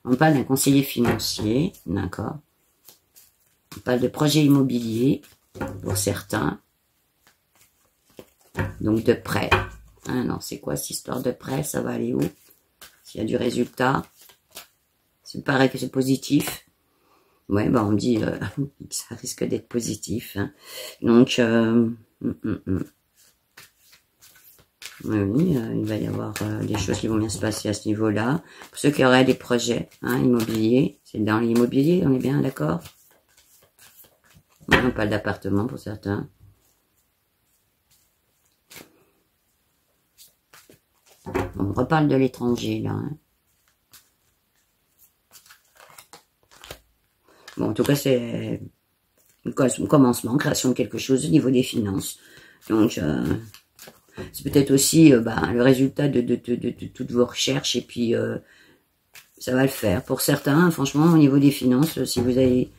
On parle d'un conseiller financier, d'accord. On parle de projet immobilier, pour certains. Donc de prêt. Ah non, c'est quoi cette histoire de prêt? Ça va aller où? S'il y a du résultat, il paraît que c'est positif. Ouais, ben on me dit que ça risque d'être positif. Hein. Donc, oui, il va y avoir des choses qui vont bien se passer à ce niveau-là. Pour ceux qui auraient des projets hein, immobiliers, c'est dans l'immobilier, on est bien d'accord? On parle d'appartement pour certains. On reparle de l'étranger, là. Hein. Bon, en tout cas, c'est un commencement, création de quelque chose au niveau des finances. Donc, c'est peut-être aussi le résultat de toutes vos recherches. Et puis, ça va le faire. Pour certains, franchement, au niveau des finances, si vous avez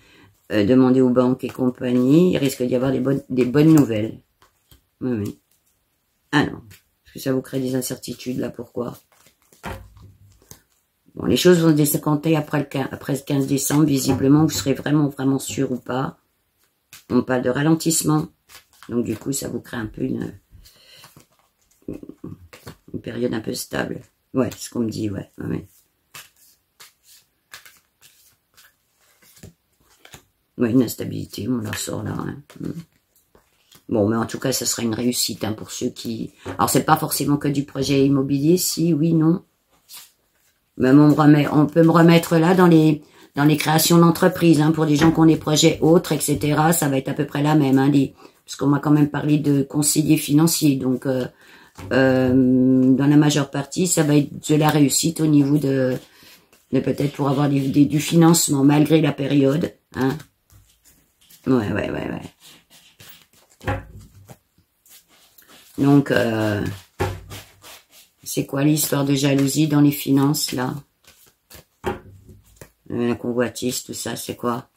demandé aux banques et compagnie, il risque d'y avoir des bonnes nouvelles. Oui. Ah non. Est-ce que ça vous crée des incertitudes, là? Pourquoi? Bon, les choses vont se décanter après le 15 décembre. Visiblement, vous serez vraiment sûr ou pas. On parle de ralentissement. Donc, du coup, ça vous crée un peu une période un peu stable. Ouais, c'est ce qu'on me dit, ouais. Ouais, une instabilité, on leur sort là. Hein. Bon, mais en tout cas, ça sera une réussite hein, pour ceux qui... Alors, c'est pas forcément que du projet immobilier, si, oui, non. Même on peut me remettre là dans les créations d'entreprises, hein, pour des gens qui ont des projets autres, etc. Ça va être à peu près la même, hein, parce qu'on m'a quand même parlé de conseiller financier. Donc, dans la majeure partie, ça va être de la réussite au niveau de peut-être pour avoir du financement malgré la période. Hein. Ouais. Donc, c'est quoi l'histoire de jalousie dans les finances, là? La convoitise, tout ça, c'est quoi?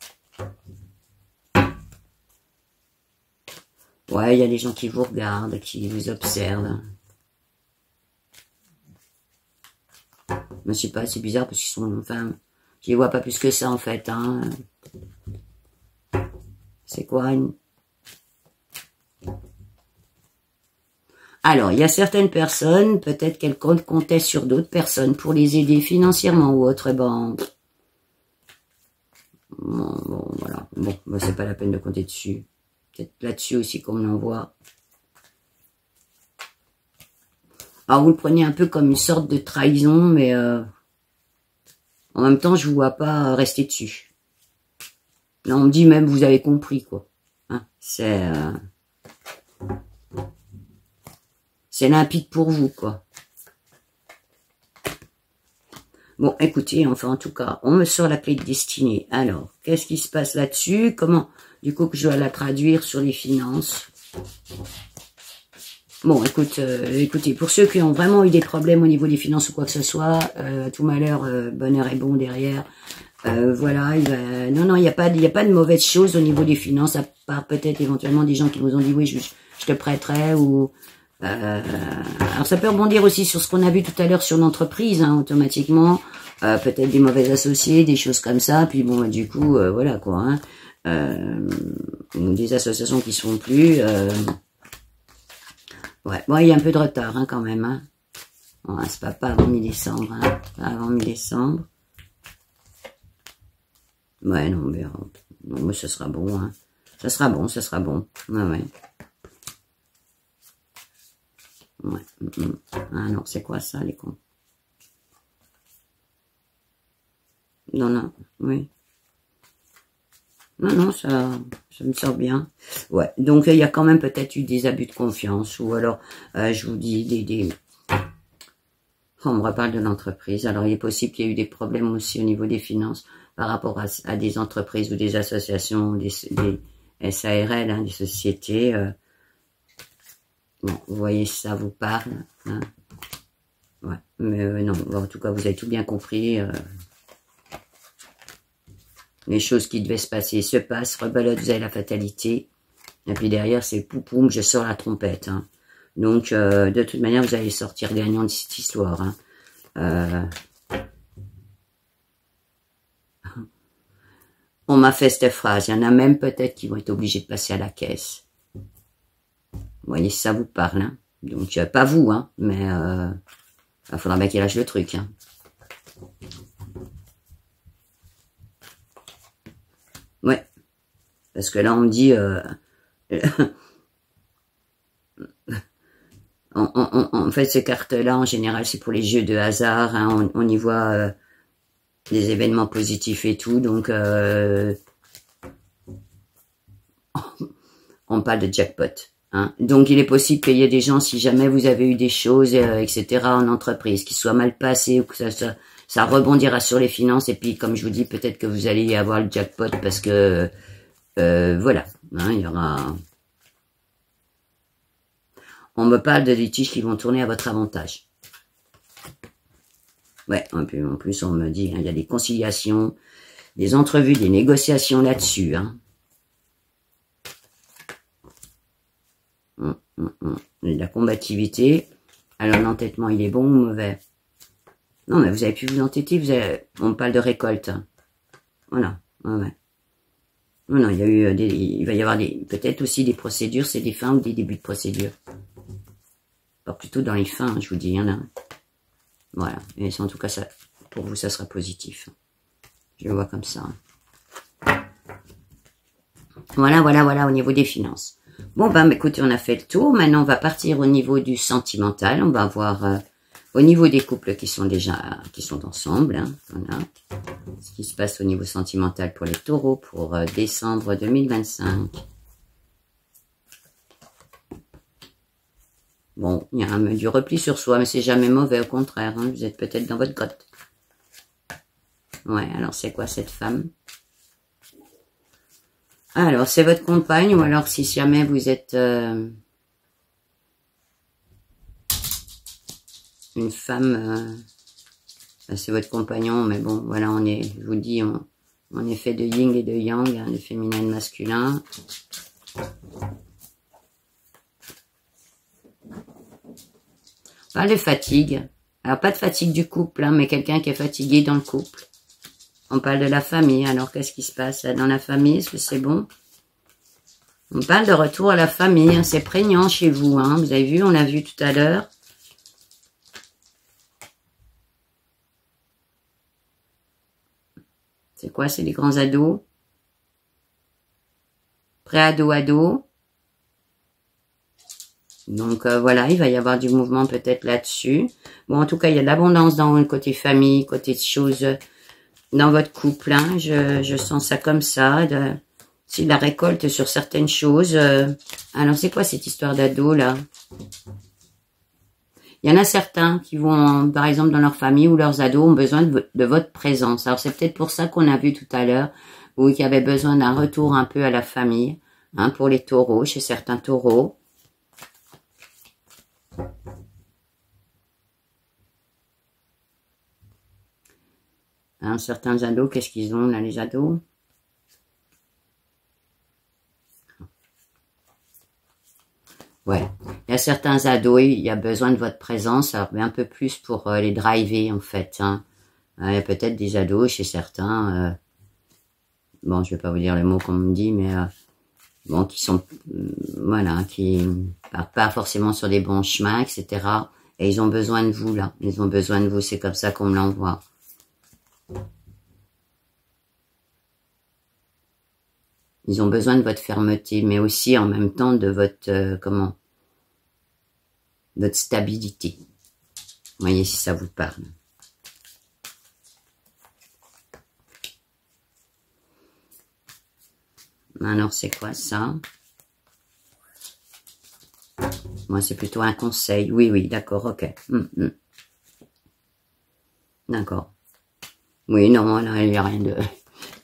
Ouais, il y a des gens qui vous regardent, qui vous observent. Je sais pas, c'est bizarre parce qu'ils sont... Enfin, je les vois pas plus que ça, en fait. Hein. C'est quoi Alors, il y a certaines personnes, peut-être qu'elles comptaient sur d'autres personnes pour les aider financièrement ou autre. Bon, voilà. Bon, c'est pas la peine de compter dessus. Peut-être là-dessus aussi qu'on me l'envoie. Alors, vous le prenez un peu comme une sorte de trahison, mais en même temps, je vous vois pas rester dessus. Là, on me dit même, vous avez compris, quoi. Hein, c'est limpide pour vous, quoi. Bon, écoutez, enfin, en tout cas, on me sort la clé de destinée. Alors, qu'est-ce qui se passe là-dessus? Comment, du coup, que je dois la traduire sur les finances? Bon, écoutez, pour ceux qui ont vraiment eu des problèmes au niveau des finances ou quoi que ce soit, tout malheur, bonheur est bon derrière. Voilà, non, il n'y a pas de mauvaise chose au niveau des finances, à part peut-être éventuellement des gens qui vous ont dit oui, je te prêterai ou. Alors ça peut rebondir aussi sur ce qu'on a vu tout à l'heure sur l'entreprise, hein, automatiquement, peut-être des mauvais associés, des choses comme ça, puis bon, du coup, voilà quoi, hein, des associations qui se font plus. Ouais, bon, il y a un peu de retard hein, quand même. Hein. Bon, c'est pas avant mi-décembre, hein, pas avant mi-décembre. Ouais, non, mais ce sera bon, hein. Ça sera bon. Ouais, ouais. Ouais. Ah non, c'est quoi ça, les cons? Non, oui. Non, ça me sort bien. Ouais, donc il y a quand même peut-être eu des abus de confiance, ou alors, je vous dis, on me reparle de l'entreprise. Alors, il est possible qu'il y ait eu des problèmes aussi au niveau des finances par rapport à des entreprises ou des associations, des SARL, hein, des sociétés. Bon, vous voyez, ça vous parle. Hein. Ouais, mais non, en tout cas, vous avez tout bien compris. Les choses qui devaient se passer se passent. Rebelote, vous avez la fatalité. Et puis derrière, c'est poupoum, je sors la trompette. Hein. Donc, de toute manière, vous allez sortir gagnant de cette histoire. Hein. On m'a fait cette phrase. Il y en a même peut-être qui vont être obligés de passer à la caisse. Vous voyez, ça vous parle. Hein. Donc, pas vous, hein, mais il faudra bien qu'il lâche le truc. Hein. Ouais. Parce que là, on me dit... en fait, ces cartes-là, en général, c'est pour les jeux de hasard. Hein, on y voit des événements positifs et tout. Donc, on parle de jackpot. Hein. Donc, il est possible qu'il y ait des gens, si jamais vous avez eu des choses, etc., en entreprise, qui soient mal passées ou que ça rebondira sur les finances. Et puis, comme je vous dis, peut-être que vous allez y avoir le jackpot parce que, voilà, hein, il y aura... On me parle de litiges qui vont tourner à votre avantage. Ouais, en plus on me dit, hein, il y a des conciliations, des entrevues, des négociations là-dessus. Hein. De la combativité. Alors l'entêtement, il est bon ou mauvais? Non, mais vous avez pu vous entêter, on parle de récolte. Hein. Voilà, ouais. Non, il y a eu il va y avoir peut-être aussi des procédures, c'est des fins ou des débuts de procédure. Alors plutôt dans les fins, je vous dis, il y en a. Voilà, et en tout cas, ça, pour vous, ça sera positif. Je le vois comme ça. Voilà, au niveau des finances. Bon, ben, écoutez, on a fait le tour. Maintenant, on va partir au niveau du sentimental. On va voir au niveau des couples qui sont ensemble. Hein, voilà. Ce qui se passe au niveau sentimental pour les taureaux pour décembre 2025. Bon, il y a du repli sur soi, mais c'est jamais mauvais, au contraire. Hein, vous êtes peut-être dans votre grotte. Ouais, alors c'est quoi cette femme? Alors, c'est votre compagne, ou alors si jamais vous êtes une femme, c'est votre compagnon, mais bon, voilà, je vous dis, on est fait de yin et de yang, hein, de féminin et de masculin. On parle de fatigue. Alors, pas de fatigue du couple, hein, mais quelqu'un qui est fatigué dans le couple. On parle de la famille. Alors, qu'est-ce qui se passe dans la famille? Est-ce que c'est bon? On parle de retour à la famille. Hein, c'est prégnant chez vous. Hein, vous avez vu, on l'a vu tout à l'heure. C'est quoi? C'est les grands ados? Pré-ado-ado. Donc voilà, il va y avoir du mouvement peut-être là-dessus. Bon, en tout cas, il y a de l'abondance dans le côté famille, côté choses dans votre couple. Hein. Je sens ça comme ça. C'est de la récolte sur certaines choses. Alors, c'est quoi cette histoire d'ado, là? Il y en a certains qui vont, par exemple, dans leur famille ou leurs ados ont besoin de votre présence. Alors, c'est peut-être pour ça qu'on a vu tout à l'heure, oui, qu'il y avait besoin d'un retour un peu à la famille, hein, pour les taureaux, chez certains taureaux. Hein, certains ados, qu'est-ce qu'ils ont, là, les ados? Ouais, il y a certains ados, il y a besoin de votre présence, alors, mais un peu plus pour les driver, en fait. Hein. Il y a peut-être des ados chez certains, bon, je vais pas vous dire le mot qu'on me dit, mais bon, qui sont, voilà, qui partent pas forcément sur des bons chemins, etc. Et ils ont besoin de vous, là. Ils ont besoin de vous, c'est comme ça qu'on me l'envoie. Ils ont besoin de votre fermeté, mais aussi en même temps de votre, comment, votre stabilité. Voyez si ça vous parle. Alors, c'est quoi ça? Moi, c'est plutôt un conseil. Oui, oui, d'accord, ok. D'accord. Oui, non, là, il n'y a rien de...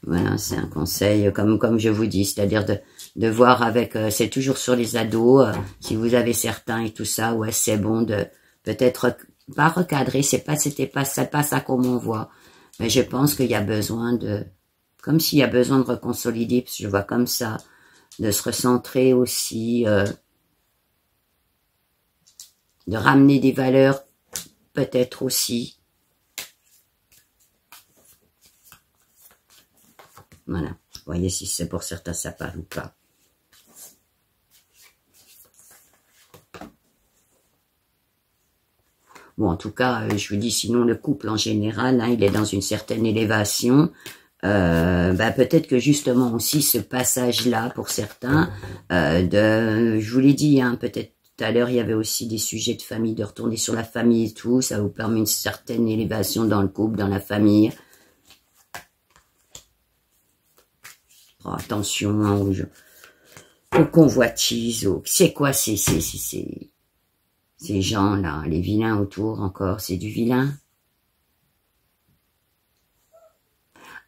Voilà, c'est un conseil, comme je vous dis, c'est-à-dire de voir avec... c'est toujours sur les ados, si vous avez certains et tout ça, ouais, c'est bon de peut-être pas recadrer, c'était pas ça qu'on m'envoie. Mais je pense qu'il y a besoin de... Comme s'il y a besoin de reconsolider, parce que je vois comme ça, de se recentrer aussi, de ramener des valeurs, peut-être aussi. Voilà, voyez si c'est pour certains ça parle ou pas. Bon, en tout cas, je vous dis, sinon le couple en général, hein, il est dans une certaine élévation. Bah, peut-être que justement aussi ce passage-là, pour certains, je vous l'ai dit, hein, peut-être tout à l'heure, il y avait aussi des sujets de famille, de retourner sur la famille et tout, ça vous permet une certaine élévation dans le couple, dans la famille. Oh, attention hein, aux convoitises, c'est quoi ces gens-là, les vilains autour encore, c'est du vilain.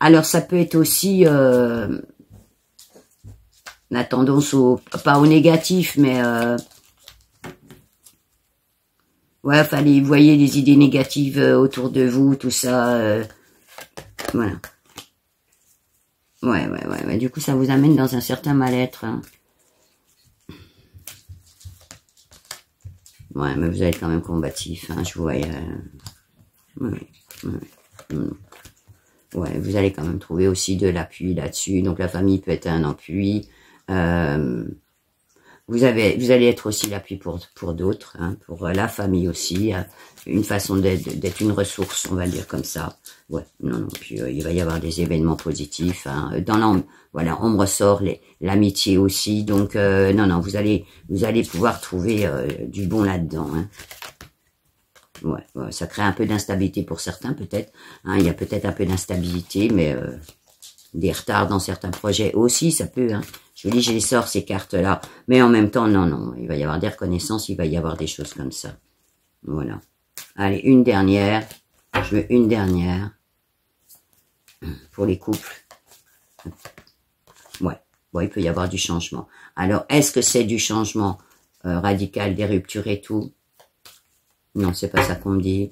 Alors ça peut être aussi la tendance pas au négatif, mais ouais, fallait, vous voyez les idées négatives autour de vous, tout ça, voilà. Ouais, du coup ça vous amène dans un certain mal-être. Hein. Ouais, mais vous êtes quand même combatif, hein, je vous vois. Ouais, vous allez quand même trouver aussi de l'appui là-dessus. Donc la famille peut être un appui. Vous allez être aussi l'appui pour d'autres, hein, pour la famille aussi. Une façon d'être une ressource, on va dire comme ça. Ouais, non, puis il va y avoir des événements positifs. Hein. Voilà, on me ressort l'amitié aussi. Donc non, vous allez pouvoir trouver du bon là-dedans. Hein. Ouais, ça crée un peu d'instabilité pour certains peut-être. Hein, il y a peut-être un peu d'instabilité, mais des retards dans certains projets aussi, ça peut. Hein. Je vous dis, je les sors ces cartes-là, mais en même temps, non, il va y avoir des reconnaissances, il va y avoir des choses comme ça. Voilà. Allez, une dernière. Je veux une dernière pour les couples. Ouais, bon, il peut y avoir du changement. Alors, est-ce que c'est du changement radical, des ruptures et tout? Non, c'est pas ça qu'on me dit.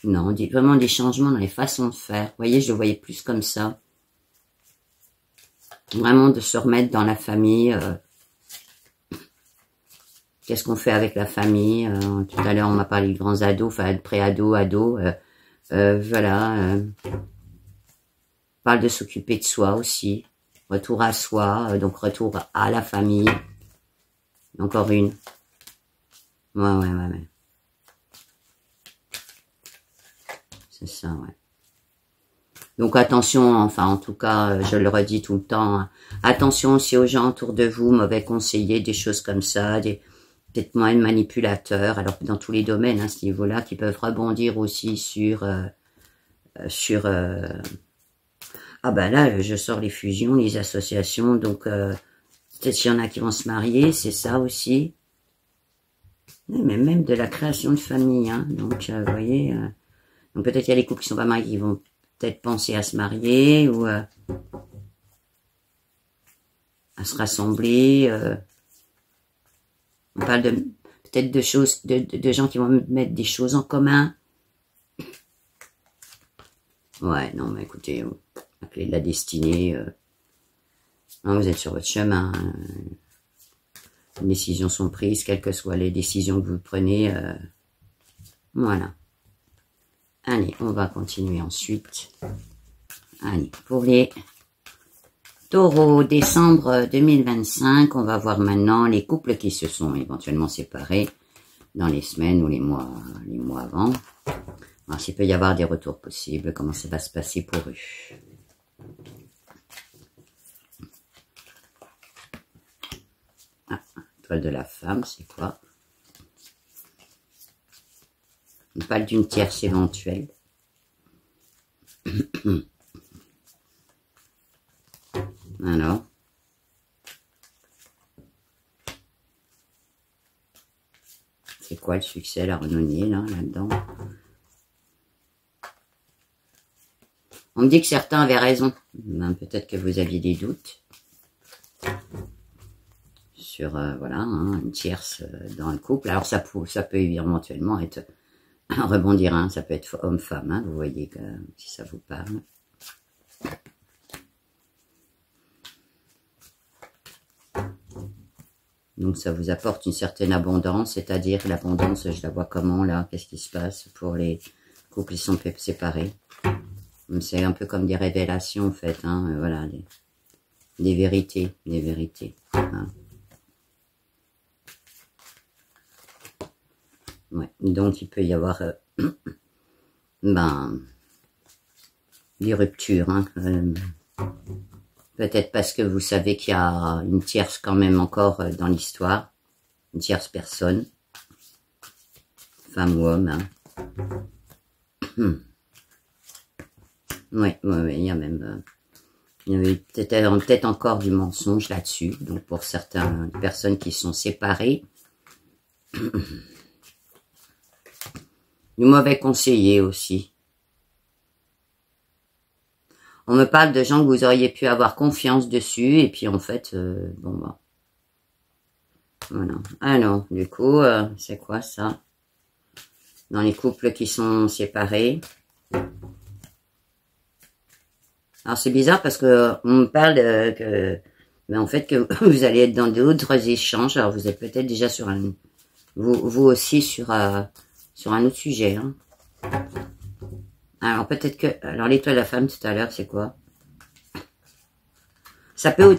Non, on dit vraiment des changements dans les façons de faire. Vous voyez, je le voyais plus comme ça. Vraiment de se remettre dans la famille. Qu'est-ce qu'on fait avec la famille? Tout à l'heure, on m'a parlé de grands ados, enfin, de pré-ados, ados. Voilà. On parle de s'occuper de soi aussi. Retour à soi, donc retour à la famille. Encore une. Ouais. C'est ça, ouais. Donc attention, enfin en tout cas, je le redis tout le temps, hein. Attention aussi aux gens autour de vous, mauvais conseillers, des choses comme ça, peut-être moins de manipulateurs, alors dans tous les domaines, à ce niveau-là, qui peuvent rebondir aussi sur ah ben là, je sors les fusions, les associations, donc peut-être qu'il y en a qui vont se marier, c'est ça aussi. Mais même de la création de famille, hein. Donc, vous voyez, donc peut-être il y a les couples qui sont pas mariés qui vont peut-être penser à se marier ou à se rassembler. On parle de peut-être de choses, de gens qui vont mettre des choses en commun. Ouais, non, mais écoutez, la clé de la destinée, hein, vous êtes sur votre chemin. Hein. Les décisions sont prises, quelles que soient les décisions que vous prenez. Voilà. Allez, on va continuer ensuite. Allez, pour les taureaux, décembre 2025, on va voir maintenant les couples qui se sont éventuellement séparés dans les semaines ou les mois avant. Alors, s'il peut y avoir des retours possibles, comment ça va se passer pour eux. Ah, toile de la femme, c'est quoi? On parle d'une tierce éventuelle. Alors, c'est quoi le succès, la renommée, là-dedans? On me dit que certains avaient raison. Ben, peut-être que vous aviez des doutes sur, voilà, hein, une tierce dans le couple. Alors, ça peut éventuellement être rebondir, hein, ça peut être homme-femme, hein, vous voyez que, si ça vous parle. Donc, ça vous apporte une certaine abondance, c'est-à-dire l'abondance, je la vois comment, là? Qu'est-ce qui se passe pour les couples qui sont séparés? C'est un peu comme des révélations, en fait, hein, voilà, des vérités, hein. Ouais, donc il peut y avoir, ben, des ruptures, hein, peut-être parce que vous savez qu'il y a une tierce quand même encore dans l'histoire, une tierce personne, femme ou homme, hein. Ouais, il y a même, il y avait peut-être encore du mensonge là-dessus. Donc pour certaines personnes qui sont séparées, du mauvais conseiller aussi. On me parle de gens que vous auriez pu avoir confiance dessus et puis en fait, bon bah, voilà. Alors du coup, c'est quoi ça? Dans les couples qui sont séparés. Alors c'est bizarre parce que on me parle mais en fait que vous allez être dans d'autres échanges. Alors vous êtes peut-être déjà sur un, vous aussi sur un autre sujet. Hein. Alors peut-être que, alors l'étoile de la femme tout à l'heure, c'est quoi? Ça peut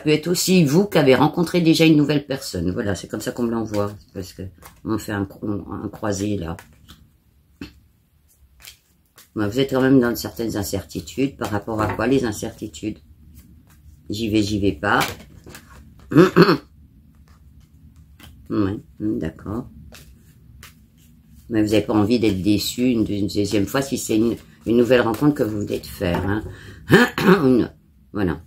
être aussi vous qui avez rencontré déjà une nouvelle personne. Voilà, c'est comme ça qu'on me l'envoie parce que on fait un croisé là. Vous êtes quand même dans certaines incertitudes. Par rapport à quoi, les incertitudes? J'y vais pas. Oui, d'accord. Mais vous n'avez pas envie d'être déçu une deuxième fois si c'est une nouvelle rencontre que vous venez de faire. Hein. Voilà.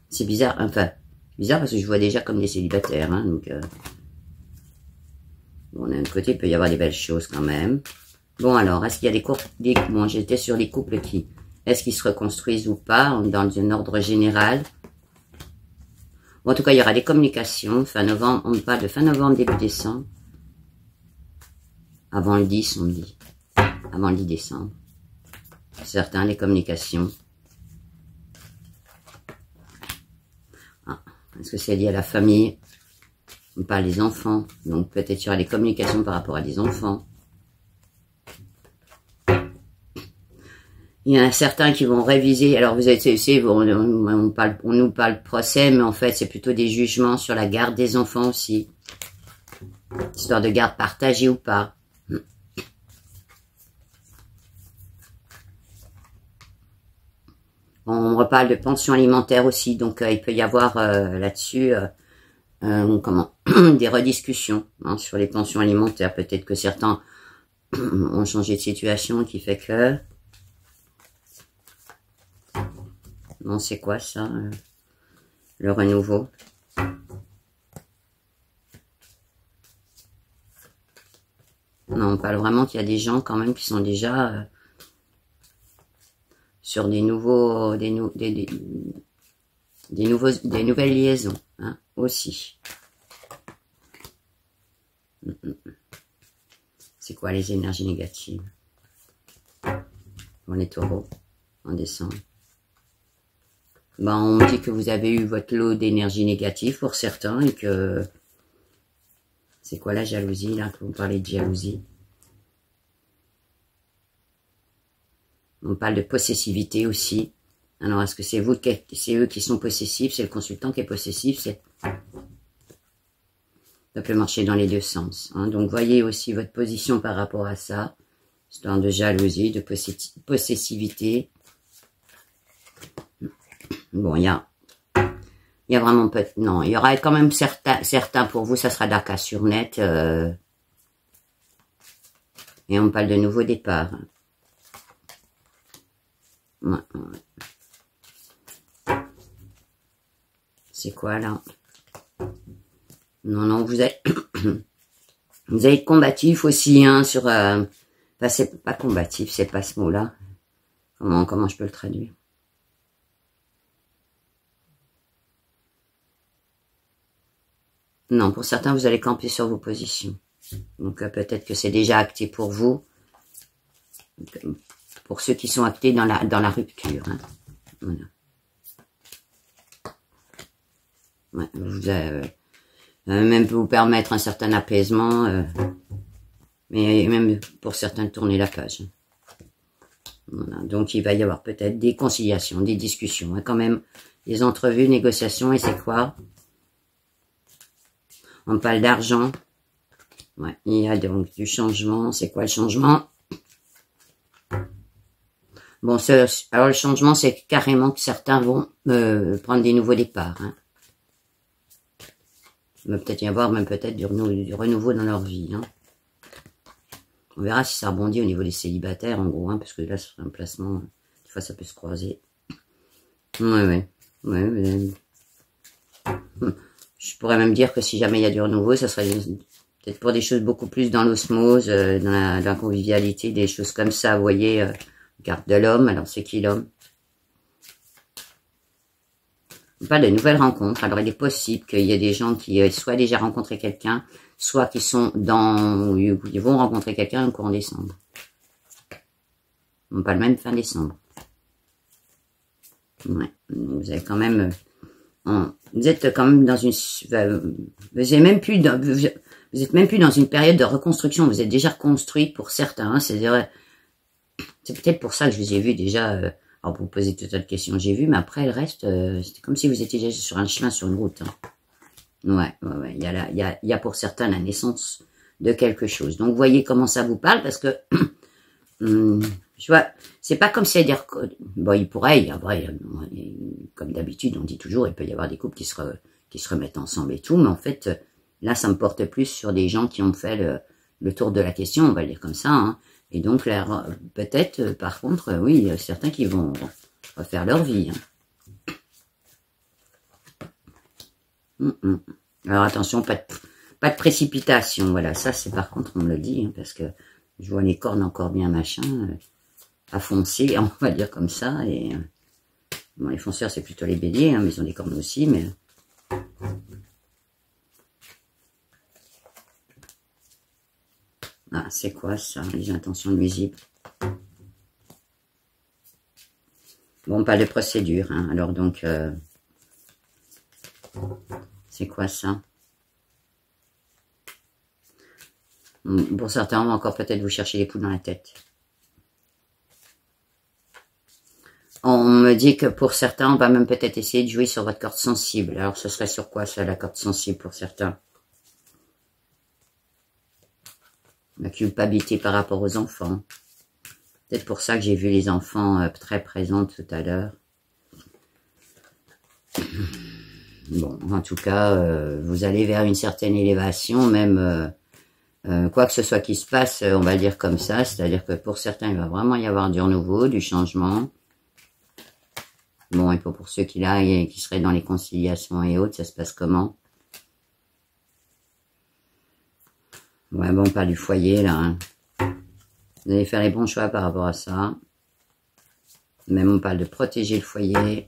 C'est bizarre, enfin, bizarre parce que je vois déjà comme des célibataires. Hein, donc, bon, d'un côté, il peut y avoir des belles choses quand même. Bon, alors, est-ce qu'il y a des couples... Bon, j'étais sur les couples qui... Est-ce qu'ils se reconstruisent ou pas, dans un ordre général? Bon, en tout cas, il y aura des communications. Fin novembre, on parle de fin novembre, début décembre. Avant le 10, on me dit. Avant le 10 décembre. Certains, les communications. Ah, est-ce que c'est lié à la famille? On parle des enfants. Donc, peut-être il y aura des communications par rapport à des enfants. Il y en a certains qui vont réviser. Alors, vous êtes, on nous parle de procès, mais en fait, c'est plutôt des jugements sur la garde des enfants aussi. Histoire de garde partagée ou pas. On reparle de pension alimentaire aussi. Donc, il peut y avoir là-dessus des rediscussions hein, sur les pensions alimentaires. Peut-être que certains ont changé de situation qui fait que... Non, c'est quoi ça? Le renouveau. on parle vraiment qu'il y a des gens quand même qui sont déjà sur des nouveaux, des nouvelles liaisons, hein, aussi. C'est quoi les énergies négatives pour les taureaux en décembre? Ben, on me dit que vous avez eu votre lot d'énergie négative pour certains et que... C'est quoi la jalousie, là, que vous parlez de jalousie? On parle de possessivité aussi. Alors, est-ce que c'est vous, c'est eux qui sont possessifs, c'est le consultant qui est possessif, ça peut marcher dans les deux sens. Hein. Donc, voyez aussi votre position par rapport à ça. Histoire de jalousie, de possessivité. Bon, il y a vraiment peut-être... Non, il y aura quand même certains pour vous, ça sera de la cassure nette. Et on parle de nouveau départ. Ouais. C'est quoi, là? Non, vous êtes... vous allez être combatif aussi, hein, sur... Enfin, c'est pas combatif, c'est pas ce mot-là. Comment je peux le traduire? Non, pour certains, vous allez camper sur vos positions. Donc, peut-être que c'est déjà acté pour vous. Pour ceux qui sont actés dans la rupture. Hein. Voilà. Ouais, vous même vous permettre un certain apaisement. Mais même pour certains, tourner la page. Voilà. Donc, il va y avoir peut-être des conciliations, des discussions. Hein, quand même, des entrevues, négociations. Et c'est quoi? On parle d'argent. Ouais, il y a donc du changement. C'est quoi le changement? Bon, alors le changement, c'est carrément que certains vont prendre des nouveaux départs. Hein. Il va peut-être y avoir même peut-être du renouveau dans leur vie. Hein. On verra si ça rebondit au niveau des célibataires, en gros. Hein, parce que là, c'est un placement. Des fois, ça peut se croiser. Ouais. Je pourrais même dire que si jamais il y a du renouveau, ça serait peut-être pour des choses beaucoup plus dans l'osmose, dans la convivialité, des choses comme ça. Vous voyez, carte de l'homme. Alors, c'est qui l'homme? Pas de nouvelles rencontres. Alors, il est possible qu'il y ait des gens qui soit déjà rencontré quelqu'un, soit qui sont ils vont rencontrer quelqu'un au courant décembre. On parle même fin décembre. Ouais. Vous avez quand même... vous êtes quand même dans une... Vous êtes même plus dans une période de reconstruction. Vous êtes déjà reconstruit pour certains. Hein, c'est peut-être pour ça que je vous ai vu déjà... alors, vous posez tout un tas de questions, j'ai vu, mais après, le reste, c'était comme si vous étiez déjà sur un chemin, sur une route. Hein. Ouais. Il y a pour certains la naissance de quelque chose. Donc, vous voyez comment ça vous parle, parce que... je vois, c'est pas comme si à dire que... Bon, il pourrait y avoir... Comme d'habitude, on dit toujours, il peut y avoir des couples qui se remettent ensemble et tout, mais en fait, là, ça me porte plus sur des gens qui ont fait le tour de la question, on va le dire comme ça, hein. Et donc, peut-être, par contre, oui, il y a certains qui vont refaire leur vie. Hein. Alors, attention, pas de précipitation. Voilà, ça, c'est par contre, on me le dit, hein, parce que je vois les cornes encore bien machin, à foncer, on va dire comme ça. Et bon, les fonceurs, c'est plutôt les béliers, hein, mais ils ont des cornes aussi, mais... Ah, c'est quoi ça, les intentions nuisibles? Bon, on parle de procédure, hein. Alors donc, c'est quoi ça? Pour certains, on va encore peut-être vous chercher les poules dans la tête. On me dit que pour certains, on va même peut-être essayer de jouer sur votre corde sensible. Alors, ce serait sur quoi ça, la corde sensible pour certains? La culpabilité par rapport aux enfants. Peut-être pour ça que j'ai vu les enfants très présents tout à l'heure. Bon, en tout cas, vous allez vers une certaine élévation, même quoi que ce soit qui se passe, on va le dire comme ça. C'est-à-dire que pour certains, il va vraiment y avoir du renouveau, du changement. Bon, et pour ceux qui seraient dans les conciliations et autres, ça se passe comment? Ouais, bon, on parle du foyer, là. Hein. Vous allez faire les bons choix par rapport à ça. Même on parle de protéger le foyer.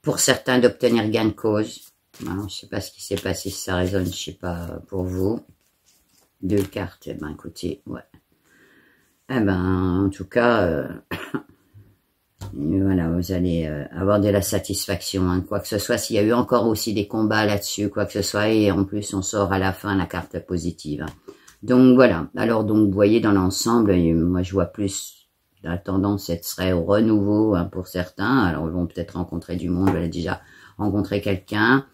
Pour certains, d'obtenir gain de cause. Alors, je ne sais pas ce qui s'est passé, si ça résonne, je ne sais pas pour vous. 2 cartes, eh ben écoutez, ouais. Eh ben, en tout cas, voilà, vous allez avoir de la satisfaction, hein, quoi que ce soit. S'il y a eu encore aussi des combats là-dessus, quoi que ce soit, et en plus, on sort à la fin la carte positive. Hein. Donc, voilà. Alors, donc, vous voyez, dans l'ensemble, moi, je vois plus la tendance, cette serait au renouveau hein, pour certains. Alors, ils vont peut-être rencontrer du monde, elle a déjà rencontré quelqu'un.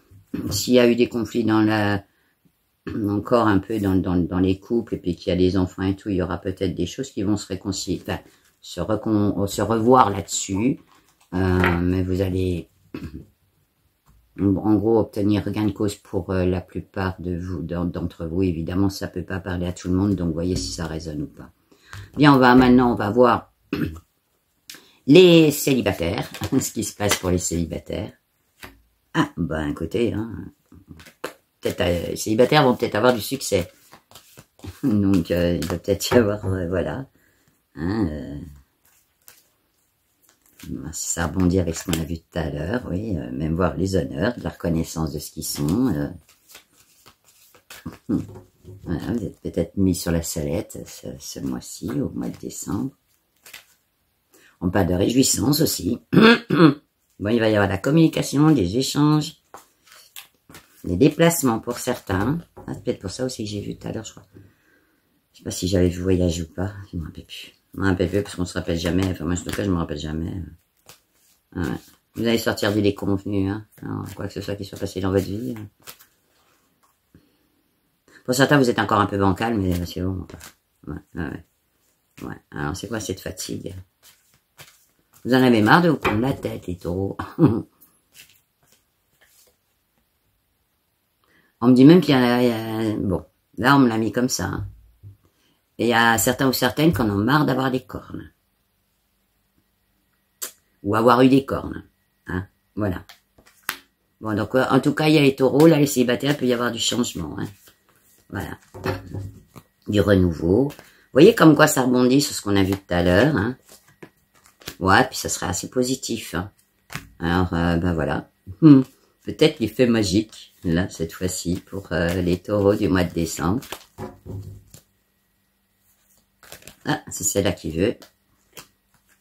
S'il y a eu des conflits dans la... encore un peu dans les couples, et puis qu'il y a des enfants et tout, il y aura peut-être des choses qui vont se réconcilier, enfin, se revoir là-dessus, mais vous allez, en gros, obtenir gain de cause pour la plupart de vous, d'entre vous. Évidemment, ça peut pas parler à tout le monde, donc voyez si ça résonne ou pas. Bien, maintenant, on va voir les célibataires, ce qui se passe pour les célibataires. Ah, ben, écoutez, hein, les célibataires vont peut-être avoir du succès. Donc, il va peut-être y avoir, voilà. Hein, ça rebondit avec ce qu'on a vu tout à l'heure, oui. Même voir les honneurs, de la reconnaissance de ce qu'ils sont. Voilà, vous êtes peut-être mis sur la sellette ce mois-ci, au mois de décembre. On parle de réjouissance aussi. Bon, il va y avoir la communication, des échanges. Des déplacements pour certains. Ah, c'est peut-être pour ça aussi que j'ai vu tout à l'heure, je crois. Je sais pas si j'avais vu voyage ou pas. Je me rappelle plus. Je me rappelle plus parce qu'on se rappelle jamais. Enfin, moi, en tout cas, je me rappelle jamais. Ouais. Vous allez sortir du déconvenu, hein. Alors, quoi que ce soit qui soit passé dans votre vie. Pour certains, vous êtes encore un peu bancal, mais c'est bon. Ouais. Alors, c'est quoi cette fatigue? Vous en avez marre de vous prendre la tête, les taureaux. On me dit même qu'il y a... Bon, là, on me l'a mis comme ça. Hein. Et il y a certains ou certaines qui en ont marre d'avoir des cornes. Ou avoir eu des cornes. Hein, voilà. Bon, donc, en tout cas, il y a les taureaux. Là, les célibataires, il peut y avoir du changement. Hein. Voilà. Du renouveau. Vous voyez comme quoi ça rebondit sur ce qu'on a vu tout à l'heure. Hein. Ouais, puis ça serait assez positif. Hein. Alors, ben voilà. Peut-être l'effet magique, là, cette fois-ci, pour les taureaux du mois de décembre. Ah, c'est celle-là qui veut.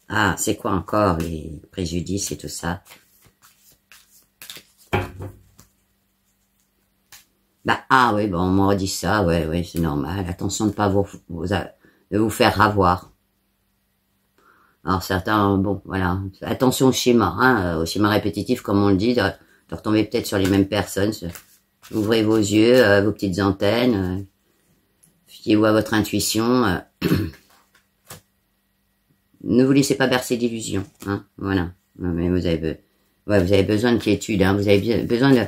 Ah, c'est quoi encore, les préjudices et tout ça? Bah, ah oui, bon, on m'a dit ça, ouais, c'est normal. Attention de ne pas de vous faire avoir. Alors, certains, bon, voilà. Attention au schéma, hein, au schéma répétitif, comme on le dit, de retomber peut-être sur les mêmes personnes. Ouvrez vos yeux, vos petites antennes, fiez-vous à votre intuition. Ne vous laissez pas bercer d'illusions, hein, voilà. Non, mais vous avez besoin de quiétude, hein, vous avez besoin de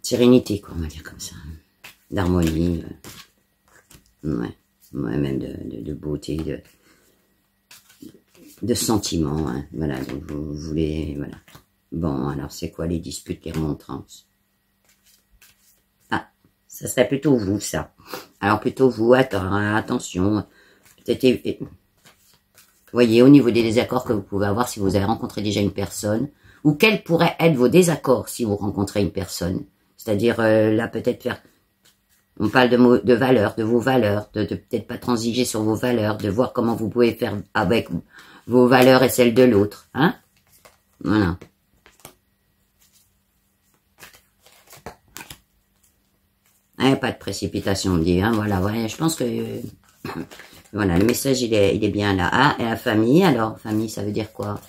sérénité, quoi, on va dire comme ça, d'harmonie, ouais, même de beauté, de sentiments, hein, voilà. Donc vous voulez, voilà. Bon, alors c'est quoi les disputes, les remontrances? Ah, ça serait plutôt vous, ça. Alors plutôt vous, attention, peut-être, voyez, au niveau des désaccords que vous pouvez avoir si vous avez rencontré déjà une personne, ou quels pourraient être vos désaccords si vous rencontrez une personne. C'est-à-dire, là, peut-être faire, on parle de valeurs, de vos valeurs, de peut-être pas transiger sur vos valeurs, de voir comment vous pouvez faire avec vos valeurs et celles de l'autre, hein. Voilà. Pas de précipitation, on dit, hein, voilà, je pense que, voilà, le message, il est bien là. Ah, et la famille, alors, famille, ça veut dire quoi?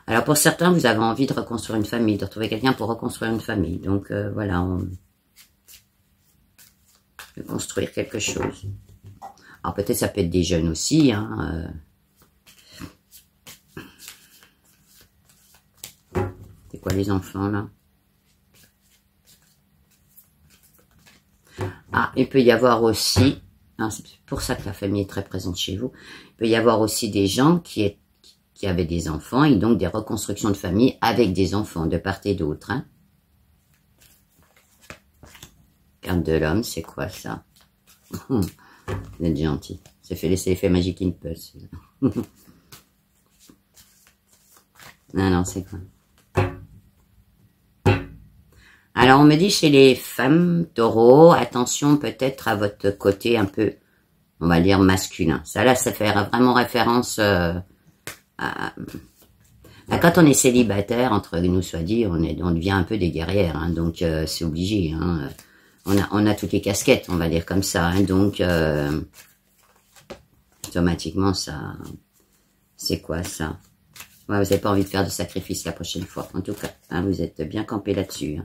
Alors, pour certains, vous avez envie de reconstruire une famille, de retrouver quelqu'un pour reconstruire une famille. Donc, voilà, de construire quelque chose. Alors, peut-être ça peut être des jeunes aussi, hein. C'est quoi les enfants, là? Ah, il peut y avoir aussi, hein, c'est pour ça que la famille est très présente chez vous, il peut y avoir aussi des gens qui qui avaient des enfants et donc des reconstructions de famille avec des enfants de part et d'autre. Hein. Carte de l'homme, c'est quoi ça? Vous êtes gentil. C'est l'effet Magic Impulse. Non, c'est quoi? Alors, on me dit chez les femmes taureaux, attention peut-être à votre côté un peu, on va dire, masculin. Ça, là, ça fait vraiment référence à quand on est célibataire, entre nous soit dit, on devient un peu des guerrières. Hein, donc, c'est obligé. Hein, on a toutes les casquettes, on va dire comme ça. Hein, donc, automatiquement, ça... C'est quoi, ça? Ouais, vous n'avez pas envie de faire de sacrifice la prochaine fois. En tout cas, hein, vous êtes bien campé là-dessus.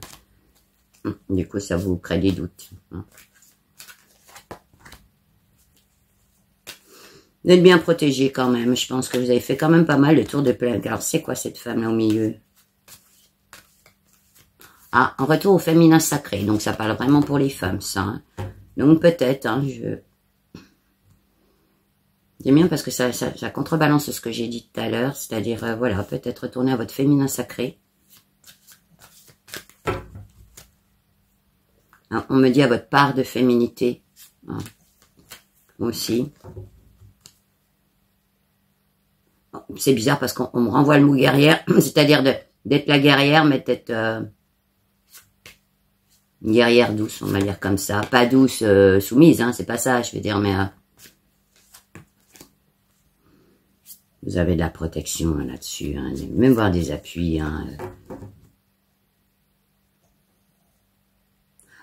Hein. Du coup, ça vous crée des doutes. Hein. Vous êtes bien protégé quand même. Je pense que vous avez fait quand même pas mal de tours de plaque. Alors, c'est quoi cette femme-là au milieu? Ah, en retour au féminin sacré. Donc, ça parle vraiment pour les femmes, ça. Hein. Donc, peut-être, hein, j'aime bien parce que ça contrebalance ce que j'ai dit tout à l'heure. C'est-à-dire, voilà, peut-être retourner à votre féminin sacré. Hein, on me dit à votre part de féminité. Hein, aussi. C'est bizarre parce qu'on me renvoie le mot guerrière. C'est-à-dire d'être la guerrière, mais d'être... une guerrière douce, on va dire comme ça. Pas douce, soumise, hein, c'est pas ça, je vais dire, mais... vous avez de la protection hein, là-dessus, hein, même voir des appuis. Hein,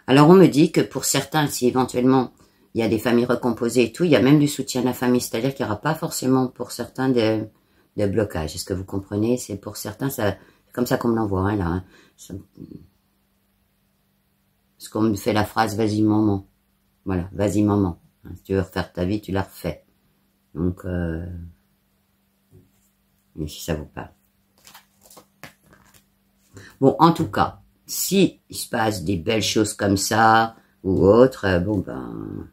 Alors, on me dit que pour certains, si éventuellement il y a des familles recomposées et tout, il y a même du soutien de la famille. C'est-à-dire qu'il n'y aura pas forcément pour certains de blocage. Est-ce que vous comprenez? C'est pour certains, c'est comme ça qu'on me l'envoie, hein, là. Hein. Parce qu'on me fait la phrase « vas-y maman ». Voilà, « vas-y maman hein, ». Si tu veux refaire ta vie, tu la refais. Donc, si ça vous parle. Bon, en tout cas, si il se passe des belles choses comme ça, ou autre, bon ben,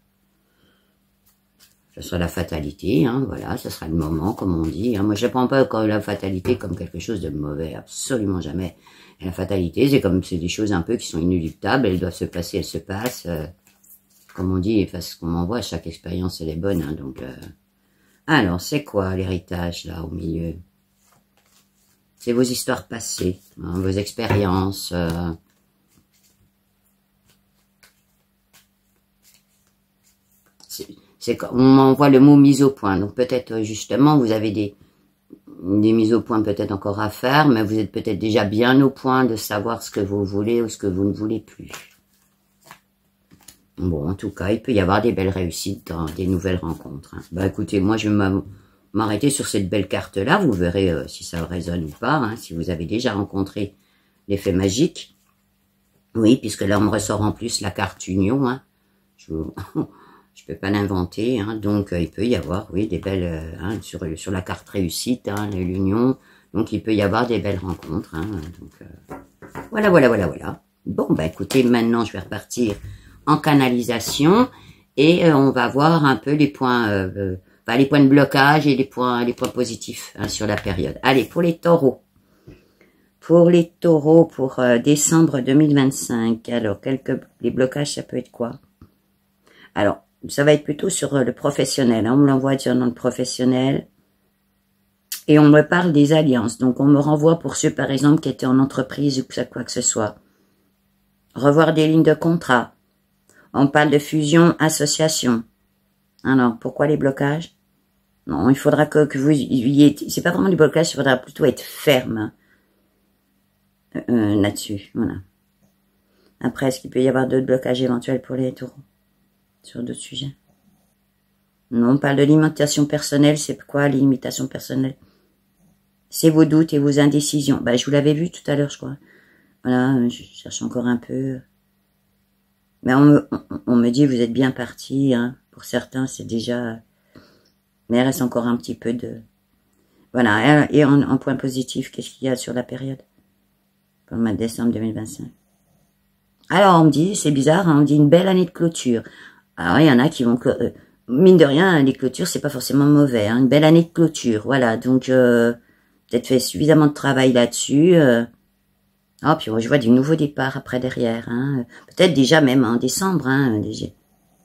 ça sera la fatalité, hein, voilà, ça sera le moment, comme on dit. Hein. Moi, je ne prends pas la fatalité comme quelque chose de mauvais, absolument jamais. Et la fatalité, c'est des choses un peu qui sont inéluctables, elles doivent se passer, elles se passent. Comme on dit, parce qu'on m'envoie, chaque expérience, elle est bonne. Hein, donc, alors, c'est quoi l'héritage, là, au milieu? C'est vos histoires passées, hein, vos expériences. On m'envoie le mot mise au point. Donc peut-être justement vous avez des mises au point peut-être encore à faire, mais vous êtes peut-être déjà bien au point de savoir ce que vous voulez ou ce que vous ne voulez plus. Bon, en tout cas, il peut y avoir des belles réussites dans des nouvelles rencontres. Hein. Bah écoutez, moi je vais m'arrêter sur cette belle carte-là. Vous verrez si ça résonne ou pas. Hein, si vous avez déjà rencontré l'effet magique. Oui, puisque là on me ressort en plus la carte union. Hein. Je peux pas l'inventer, hein, donc il peut y avoir, oui, des belles, hein, sur la carte réussite, hein, l'union, donc il peut y avoir des belles rencontres, hein, donc voilà. Bon, bah écoutez, maintenant je vais repartir en canalisation et on va voir un peu les points, les points de blocage et les points positifs hein, sur la période. Allez, pour les taureaux. Pour les taureaux, pour décembre 2025, alors les blocages, ça peut être quoi? Alors, ça va être plutôt sur le professionnel. Hein. On me l'envoie dans le professionnel. Et on me parle des alliances. Donc, on me renvoie pour ceux, par exemple, qui étaient en entreprise ou quoi que ce soit. Revoir des lignes de contrat. On parle de fusion, association. Alors, pourquoi les blocages? Non, il faudra que vous y êtes... C'est pas vraiment du blocage, il faudra plutôt être ferme là-dessus. Voilà. Après, est-ce qu'il peut y avoir d'autres blocages éventuels pour les taureaux? Sur d'autres sujets. Non, on parle de limitation personnelle. C'est quoi, limitation personnelle? C'est vos doutes et vos indécisions. Bah, je vous l'avais vu tout à l'heure, je crois. Voilà, je cherche encore un peu. Mais on me dit, vous êtes bien parti. Hein. Pour certains, c'est déjà... Mais il reste encore un petit peu de... Voilà, et en point positif, qu'est-ce qu'il y a sur la période? Pour le mois de décembre 2025. Alors, on me dit, c'est bizarre, hein, on me dit une belle année de clôture. Alors, il y en a qui vont... mine de rien, les clôtures, c'est pas forcément mauvais. Hein, une belle année de clôture, voilà. Donc, peut-être fait suffisamment de travail là-dessus. Ah, puis je vois du nouveau départ après derrière. Hein. Peut-être déjà même en décembre. Hein, déjà.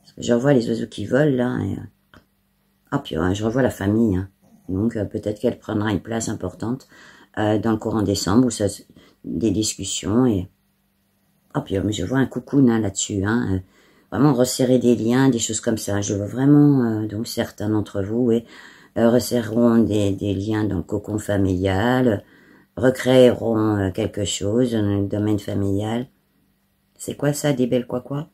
Parce que je revois les oiseaux qui volent là. Ah, puis je revois la famille. Hein. Donc peut-être qu'elle prendra une place importante dans le courant décembre où ça, des discussions. Et ah, puis je vois un cocoon hein, là-dessus. Hein, vraiment resserrer des liens, des choses comme ça. Je vois vraiment, donc certains d'entre vous, resserreront des liens dans le cocon familial, recréeront quelque chose dans le domaine familial. C'est quoi ça, des belles quoi?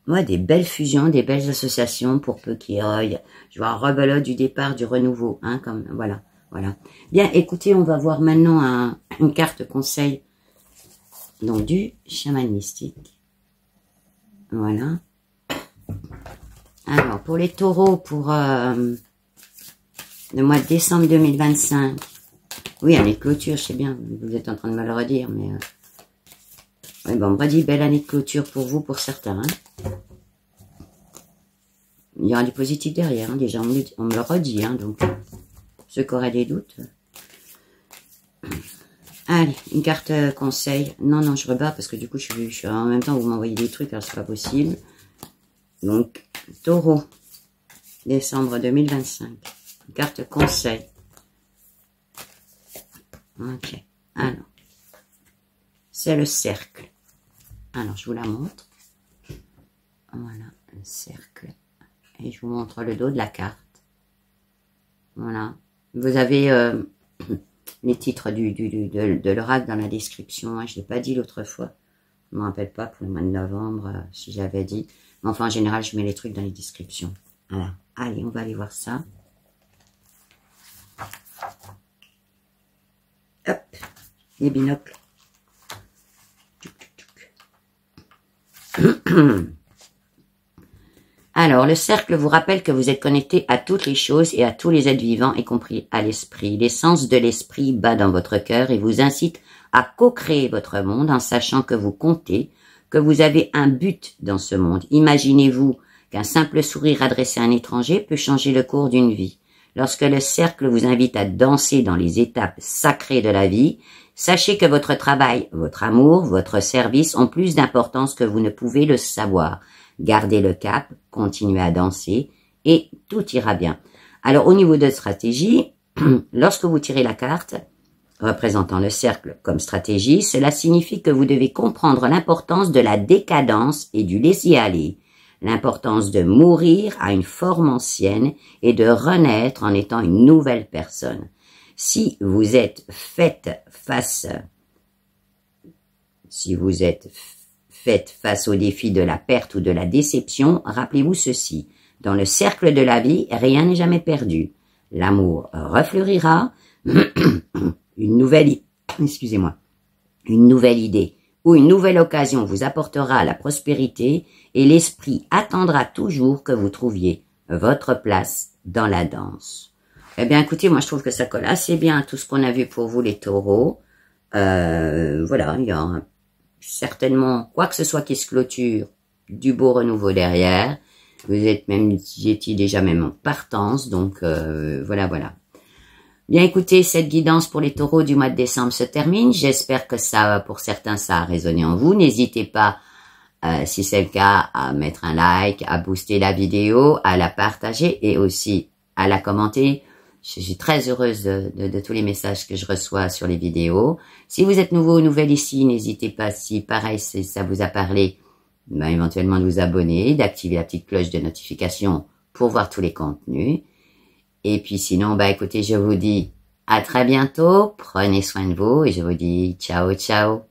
Ouais, des belles fusions, des belles associations pour peu qu'il y ait, je vois un rebelote du départ, du renouveau, hein, comme, voilà. Bien, écoutez, on va voir maintenant une carte conseil, donc du chaman mystique. Voilà. Alors, pour les taureaux, pour le mois de décembre 2025, oui, année de clôture, je sais bien, vous êtes en train de me le redire, mais... oui, bon, on me redit belle année de clôture pour vous, pour certains. Hein. Il y aura du positif derrière, hein, déjà, on me le redit, hein, donc, ceux qui auraient des doutes. Allez, une carte conseil. Non, je rebats, parce que du coup, je suis en même temps, vous m'envoyez des trucs, alors c'est pas possible. Donc, taureau, décembre 2025. Une carte conseil. Ok, alors, c'est le cercle. Alors, je vous la montre. Voilà, un cercle. Et je vous montre le dos de la carte. Voilà. Vous avez les titres de l'oracle dans la description. Hein. Je ne l'ai pas dit l'autre fois. Je ne me rappelle pas pour le mois de novembre, si j'avais dit. Mais enfin, en général, je mets les trucs dans les descriptions. Voilà. Allez, on va aller voir ça. Hop, les binocles. Alors, le cercle vous rappelle que vous êtes connecté à toutes les choses et à tous les êtres vivants, y compris à l'esprit. L'essence de l'esprit bat dans votre cœur et vous incite à co-créer votre monde en sachant que vous comptez, que vous avez un but dans ce monde. Imaginez-vous qu'un simple sourire adressé à un étranger peut changer le cours d'une vie. Lorsque le cercle vous invite à danser dans les étapes sacrées de la vie, sachez que votre travail, votre amour, votre service ont plus d'importance que vous ne pouvez le savoir. Gardez le cap, continuez à danser et tout ira bien. Alors au niveau de stratégie, lorsque vous tirez la carte représentant le cercle comme stratégie, cela signifie que vous devez comprendre l'importance de la décadence et du laisser-aller, l'importance de mourir à une forme ancienne et de renaître en étant une nouvelle personne. Si vous êtes faite face au défi de la perte ou de la déception, rappelez-vous ceci. Dans le cercle de la vie, rien n'est jamais perdu. L'amour refleurira, une nouvelle idée ou une nouvelle occasion vous apportera la prospérité et l'esprit attendra toujours que vous trouviez votre place dans la danse. Eh bien, écoutez, moi je trouve que ça colle assez bien à tout ce qu'on a vu pour vous les taureaux. Voilà, il y a certainement, quoi que ce soit qui se clôture, du beau renouveau derrière. Vous étiez déjà même en partance, donc voilà. Bien écoutez, cette guidance pour les taureaux du mois de décembre se termine. J'espère que ça, pour certains, ça a résonné en vous. N'hésitez pas, si c'est le cas, à mettre un like, à booster la vidéo, à la partager et aussi à la commenter. Je suis très heureuse de tous les messages que je reçois sur les vidéos. Si vous êtes nouveau ou nouvelle ici, n'hésitez pas, si pareil, si ça vous a parlé, éventuellement de vous abonner, d'activer la petite cloche de notification pour voir tous les contenus. Et puis sinon, écoutez, je vous dis à très bientôt, prenez soin de vous et je vous dis ciao.